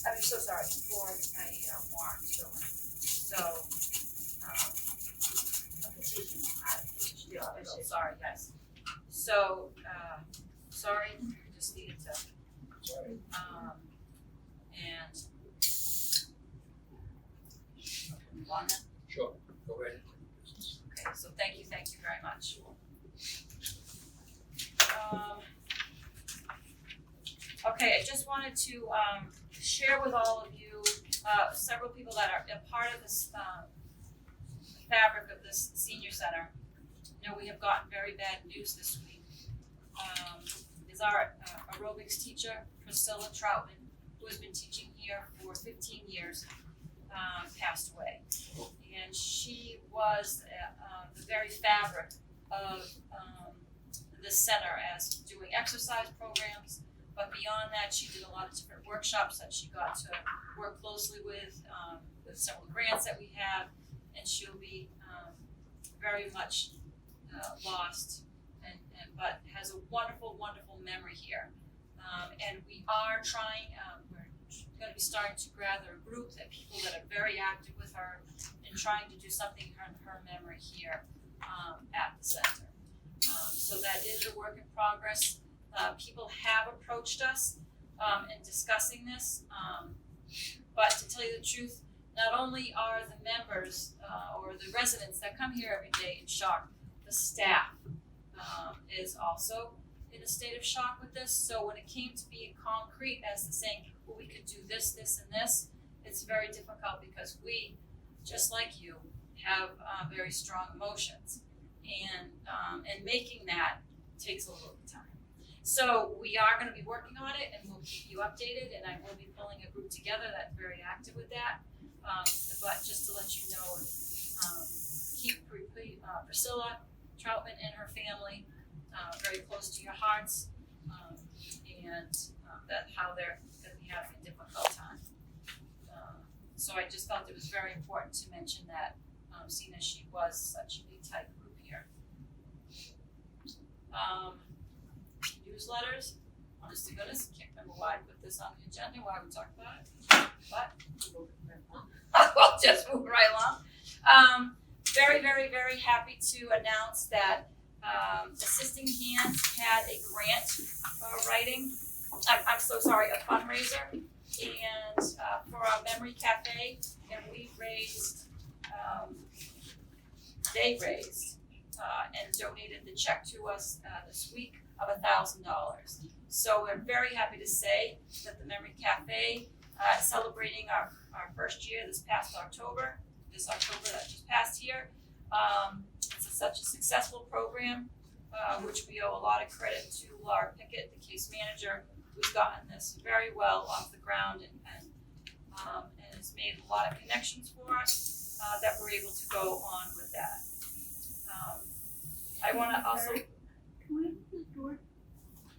I'm so sorry, for a warrant to go in. So, a petition. I'm so sorry, guys. So, sorry, I just needed to. And. On that? Sure, go right into the business. Okay, so thank you very much. Okay, I just wanted to share with all of you several people that are a part of this fabric of this senior center. You know, we have gotten very bad news this week. Is our aerobics teacher, Priscilla Troutman, who has been teaching here for 15 years, passed away. And she was the very fabric of this center, as doing exercise programs, but beyond that, she did a lot of different workshops that she got to work closely with several grants that we have, and she'll be very much lost, but has a wonderful, wonderful memory here. And we are trying, we're going to be starting to gather a group of people that are very active with her and trying to do something in her memory here at the center. So that is a work in progress. People have approached us in discussing this, but to tell you the truth, not only are the members or the residents that come here every day in shock, the staff is also in a state of shock with this. So when it came to being concrete as to saying, well, we could do this, this, and this, it's very difficult because we, just like you, have very strong emotions. And making that takes a little time. So we are gonna be working on it and we'll keep you updated, and I will be pulling a group together that's very active with that. But just to let you know, keep Priscilla Troutman and her family very close to your hearts, and that how they're gonna be having a difficult time. So I just felt it was very important to mention that, seeing as she was such a tight group here. Newsletters, honest to goodness, can't remember why I put this on the agenda, why we talked about it, but we'll just move right along. Very, very, very happy to announce that Assisting Hands had a grant writing, I'm so sorry, a fundraiser, and for our Memory Cafe, and we raised, they raised and donated the check to us this week of $1,000. So we're very happy to say that the Memory Cafe celebrating our first year this October that just passed here. It's such a successful program, which we owe a lot of credit to Laura Pickett, the case manager, who's gotten this very well off the ground and has made a lot of connections for us that we're able to go on with that. I wanna also. Can we open the door?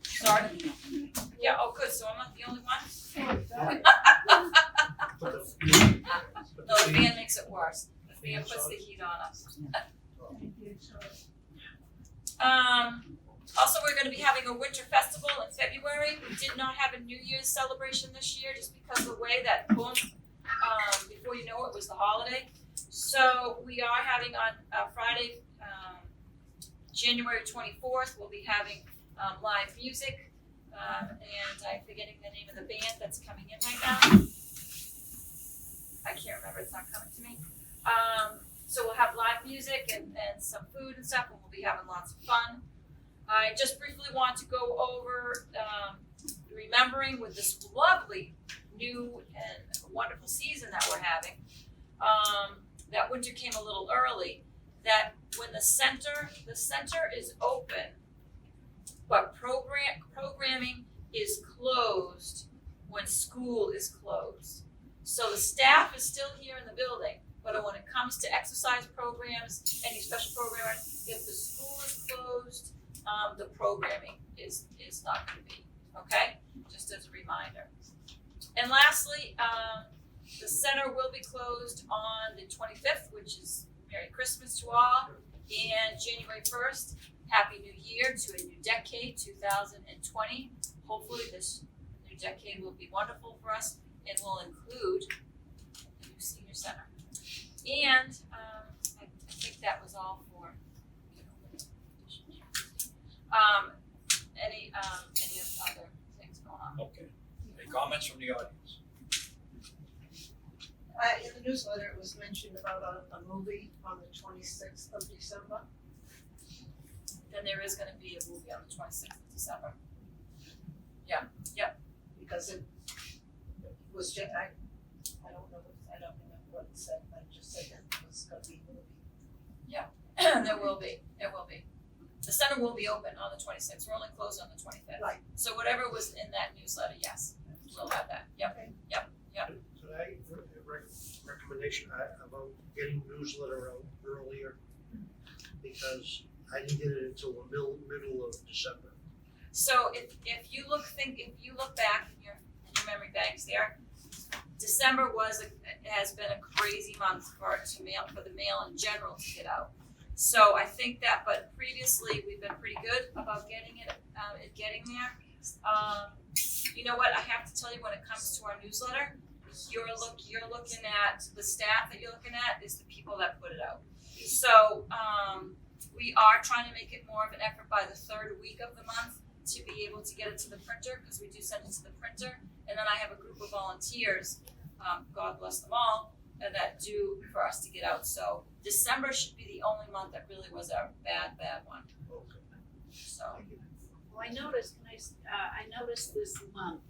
Sorry? Yeah, oh good, so I'm not the only one? No, the fan makes it worse. The fan puts the heat on us. Also, we're gonna be having a winter festival in February. We did not have a New Year's celebration this year just because of the way that boom, before you know it was the holiday. So we are having on Friday, January 24th, we'll be having live music, and I'm forgetting the name of the band that's coming in right now. I can't remember, it's not coming to me. So we'll have live music and some food and stuff, and we'll be having lots of fun. I just briefly want to go over remembering with this lovely new and wonderful season that we're having, that winter came a little early, that when the center is open, but programming is closed when school is closed. So the staff is still here in the building, but when it comes to exercise programs, any special programming, if the school is closed, the programming is not gonna be, okay? Just as a reminder. And lastly, the center will be closed on the 25th, which is Merry Christmas to all, and January 1st, Happy New Year to a new decade, 2020. Hopefully this new decade will be wonderful for us and will include the new senior center. And I think that was all for any other things going on. Okay. Any comments from the audience? In the newsletter, it was mentioned about a movie on the 26th of December. Then there is gonna be a movie on the 26th of December. Because it was just, I don't remember what it said, but it just said that it was gonna be a movie. There will be. The center will be open on the 26th, we're only closed on the 25th. Right. So whatever was in that newsletter, yes, we'll have that, yep. So I, recommendation about getting newsletter out earlier, because I didn't get it until the middle of December. So if you look back in your memory banks there, December has been a crazy month for the mail in general to get out. So I think that, but previously we've been pretty good about getting getting there. You know what, I have to tell you, when it comes to our newsletter, you're looking at the staff that you're looking at is the people that put it out. So we are trying to make it more of an effort by the third week of the month to be able to get it to the printer, because we do send it to the printer, and then I have a group of volunteers, God bless them all, that do for us to get out. So December should be the only month that really was a bad one. Okay. So Well, I noticed this month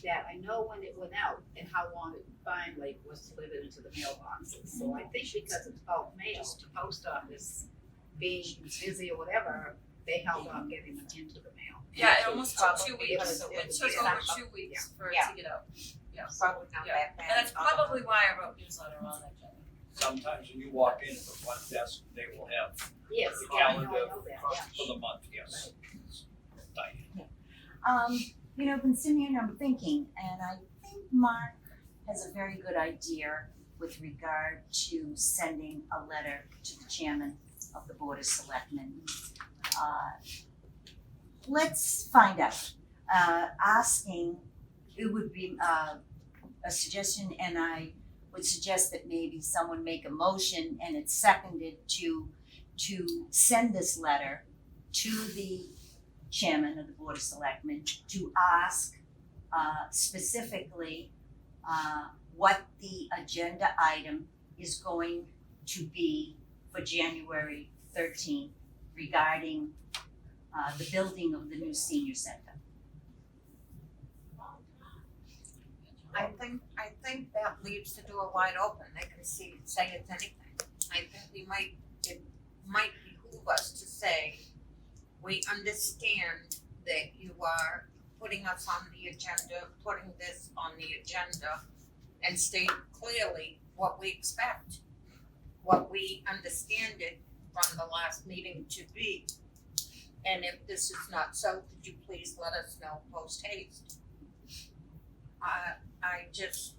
that I know when it went out and how long it finally was delivered into the mailboxes. So I think because it's bulk mail, the post office being busy or whatever, they held on getting them into the mail. Yeah, it almost took 2 Probably weeks, because it it was took December. over 2 weeks for it Yeah. to get out, yeah. Probably not Yeah. that bad. And that's probably why I wrote newsletter on that, Jenny. Sometimes when you walk in at the front desk, they will have Yes, the I calendar know that, yeah. for the month, yes. Diane. You know, been sitting here and I'm thinking, and I think Mark has a very good idea with regard to sending a letter to the chairman of the Board of Selectmen. Let's find out. Asking, it would be a suggestion, and I would suggest that maybe someone make a motion and it's seconded to send this letter to the chairman of the Board of Selectmen to ask specifically what the agenda item is going to be for January 13th regarding the building of the new senior center. I think that leaves the door wide open, they can say it's anything. I think it might behoove us to say, we understand that you are putting us on the agenda, putting this on the agenda, and state clearly what we expect, what we understand it from the last meeting to be. And if this is not so, could you please let us know post haste? I just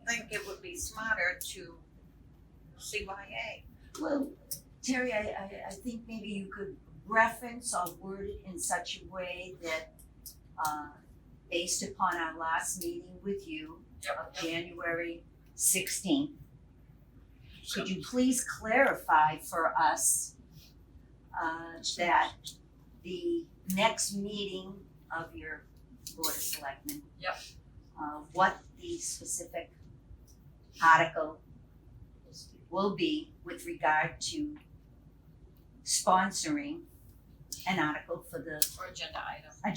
think it would be smarter to CYA. Well, Terry, I think maybe you could reference or word it in such a way that, based upon our last meeting with you of January 16th, could you please clarify for us that the next meeting of your Board of Selectmen, what the specific article will be with regard to sponsoring an article for the Or agenda item. an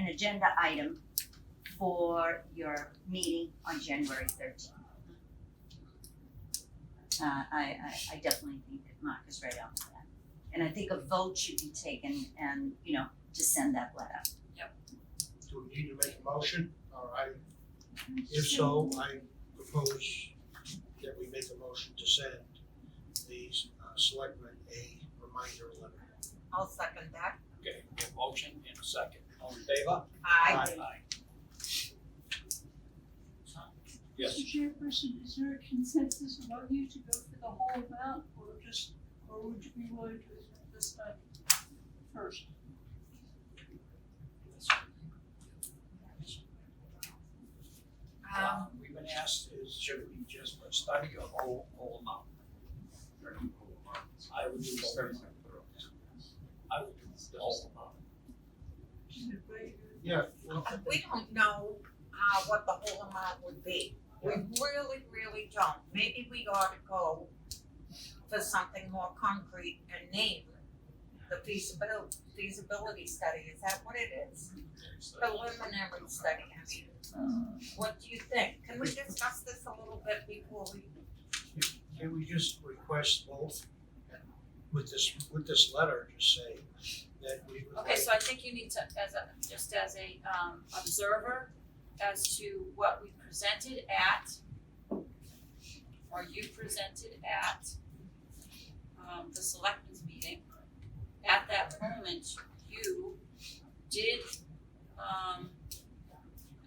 agenda item for your meeting on January 13th. I definitely think that Mark is right on with that. And I think a vote should be taken and, to send that letter. Do we need to make a motion? If so, I propose that we make a motion to send the selectmen a reminder letter. I'll second that. Okay, a motion in a second. All in favor? Aye. Yes. Mr. Chairperson, is there a consensus among you to go for the whole amount, or would you be willing to accept this time first? We've been asked, should it be just a study or whole amount? I would do both. I would do the whole amount. Yeah, well, We don't know what the whole amount would be. We really, really don't. Maybe we ought to go for something more concrete and name the feasibility study. Is that what it is? Preliminary study, I mean. What do you think? Can we discuss this a little bit before we? can we just request both with this letter, just say that we would Okay, like. so I think you need to, as a observer, as to what we presented at, or you presented at, the selectmen's meeting. At that moment, you did,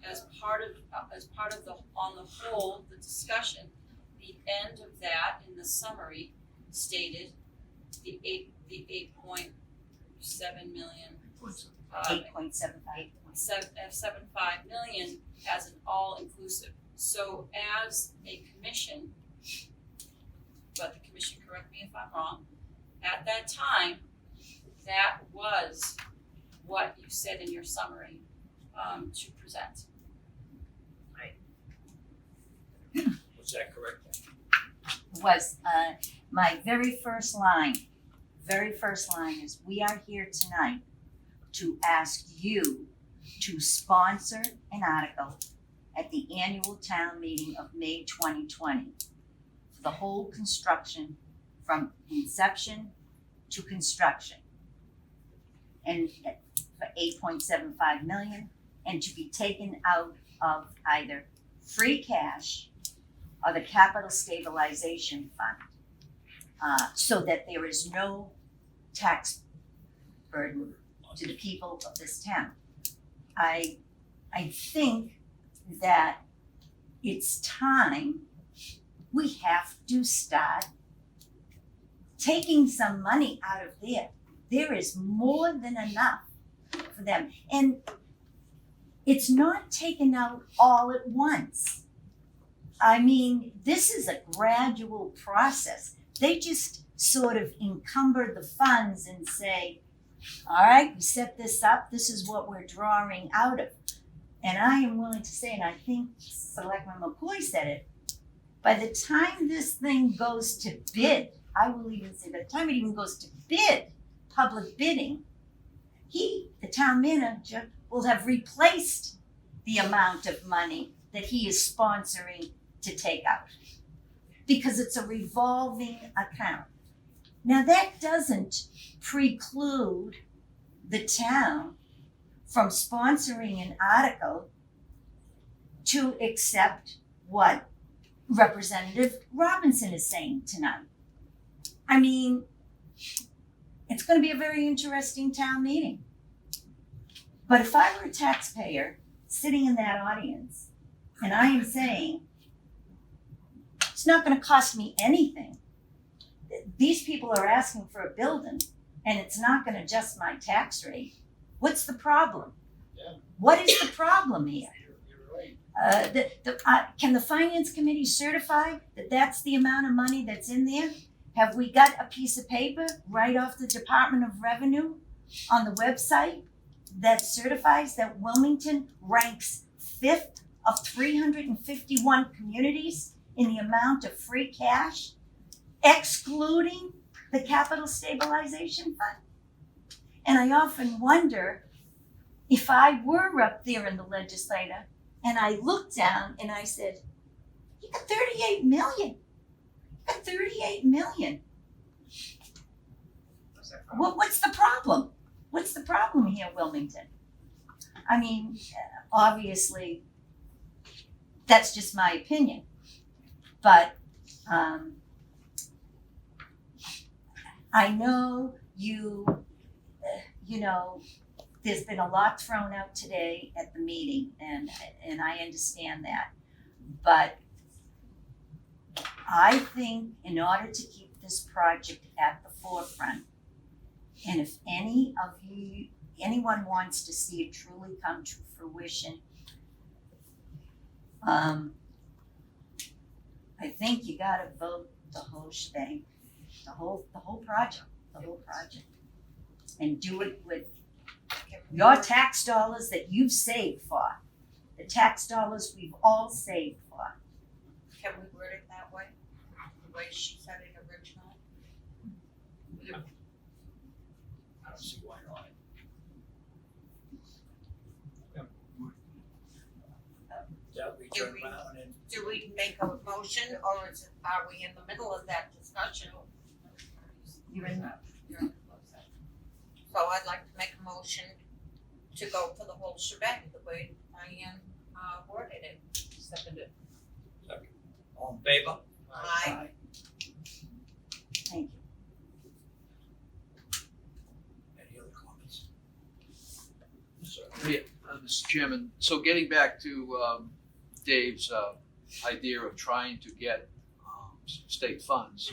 as part of the, on the whole, the discussion, the end of that in the summary stated the 8.7 million. 8.75. 7.5 million as an all-inclusive. So as a commission, but the commission, correct me if I'm wrong, at that time, that was what you said in your summary to present. Was that correct? Was, my very first line is, we are here tonight to ask you to sponsor an article at the annual town meeting of May 2020 for the whole construction from inception to construction. And for 8.75 million, and to be taken out of either free cash or the capital stabilization fund, so that there is no tax burden to the people of this town. I think that it's time we have to start taking some money out of there. There is more than enough for them. And it's not taken out all at once. I mean, this is a gradual process. They just sort of encumber the funds and say, all right, we set this up, this is what we're drawing out of. And I am willing to say, and I think Selectman McCoy said it, by the time this thing goes to bid, I will even say by the time it even goes to bid, public bidding, the town manager, will have replaced the amount of money that he is sponsoring to take out. Because it's a revolving account. Now that doesn't preclude the town from sponsoring an article to accept what Representative Robinson is saying tonight. I mean, it's going to be a very interesting town meeting. But if I were a taxpayer sitting in that audience, and I am saying, it's not going to cost me anything. These people are asking for a building, and it's not going to adjust my tax rate. What's the problem? Yeah. What is the problem here? You're right. Can the finance committee certify that that's the amount of money that's in there? Have we got a piece of paper right off the Department of Revenue on the website that certifies that Wilmington ranks 5th of 351 communities in the amount of free cash, excluding the capital stabilization fund? And I often wonder, if I were up there in the legislature and I looked down and I said, you got 38 million. You got 38 million. What's the problem? What's the problem here, Wilmington? I mean, obviously, that's just my opinion. But I know you know, there's been a lot thrown out today at the meeting, and I understand that. But I think in order to keep this project at the forefront, and if anyone wants to see it truly come to fruition, I think you gotta vote the whole shebang, the whole project, and do it with your tax dollars that you've saved for, the tax dollars we've all saved for. Can we word it that way? The way she said it originally? I don't see why not. That we turn around and Do we make a motion, or are we in the middle of that discussion? You're in So I'd like to make a motion to go for the whole shebang, the way Diane worded it. Seconded. all in favor? Aye. Thank you. Any other comments? Sir? Yeah, Mr. Chairman, so getting back to Dave's idea of trying to get state funds,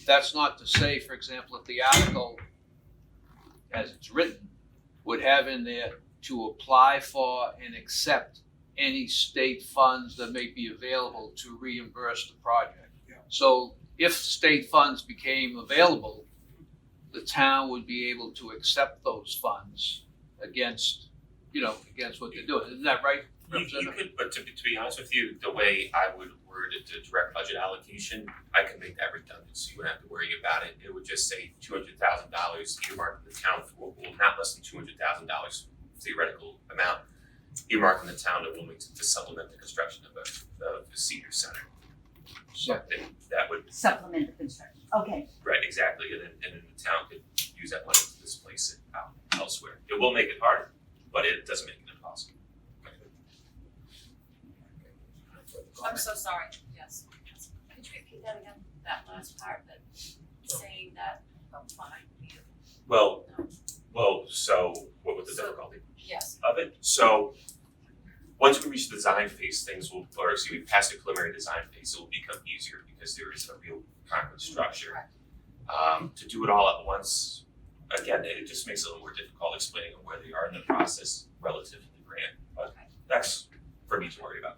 that's not to say, for example, if the article, as it's written, would have in there to apply for and accept any state funds that may be available to reimburse the project. Yeah. So if state funds became available, the town would be able to accept those funds against what they're doing. Isn't that right? You could, but to be honest with you, the way I would word it to direct budget allocation, I can make that redundant, so you wouldn't have to worry about it. It would just say $200,000 earmarked in the town for, well, not less than $200,000 theoretical amount earmarked in the town of Wilmington to supplement the construction of a senior center. So that would, Supplement the construction, okay. right, exactly, and then the town could use that money to displace it out elsewhere. It will make it harder, but it doesn't make it impossible. I'm so sorry, yes. Could you repeat that again, that last part, that saying that, fine, So what was the So- difficulty yes, of it? So once we reach the design phase, pass the preliminary design phase, it will become easier because there is a real concrete structure. correct. To do it all at once, again, it just makes it a little more difficult explaining where they are in the process relative to the grant, but Okay. that's for me to worry about.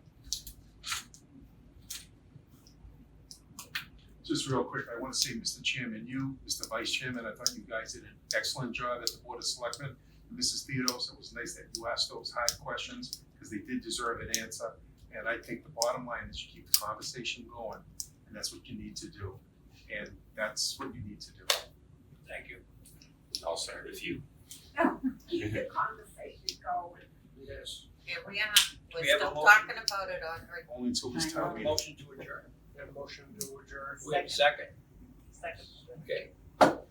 Just real quick, I wanna say, Mr. Chairman, you, Mr. Vice Chairman, I thought you guys did an excellent job at the Board of Selectmen. And Mrs. Theodos, it was nice that you asked those hard questions, because they did deserve an answer. And I think the bottom line is you keep the conversation going, and that's what you need to do. And that's what you need to do. Thank you. I'll start with you. Keep the conversation going. Yes. Here we are, We we're have a still motion. talking about it on, Only until this town meeting. Motion to adjourn. We have a motion to adjourn. We have a second. second. Okay. All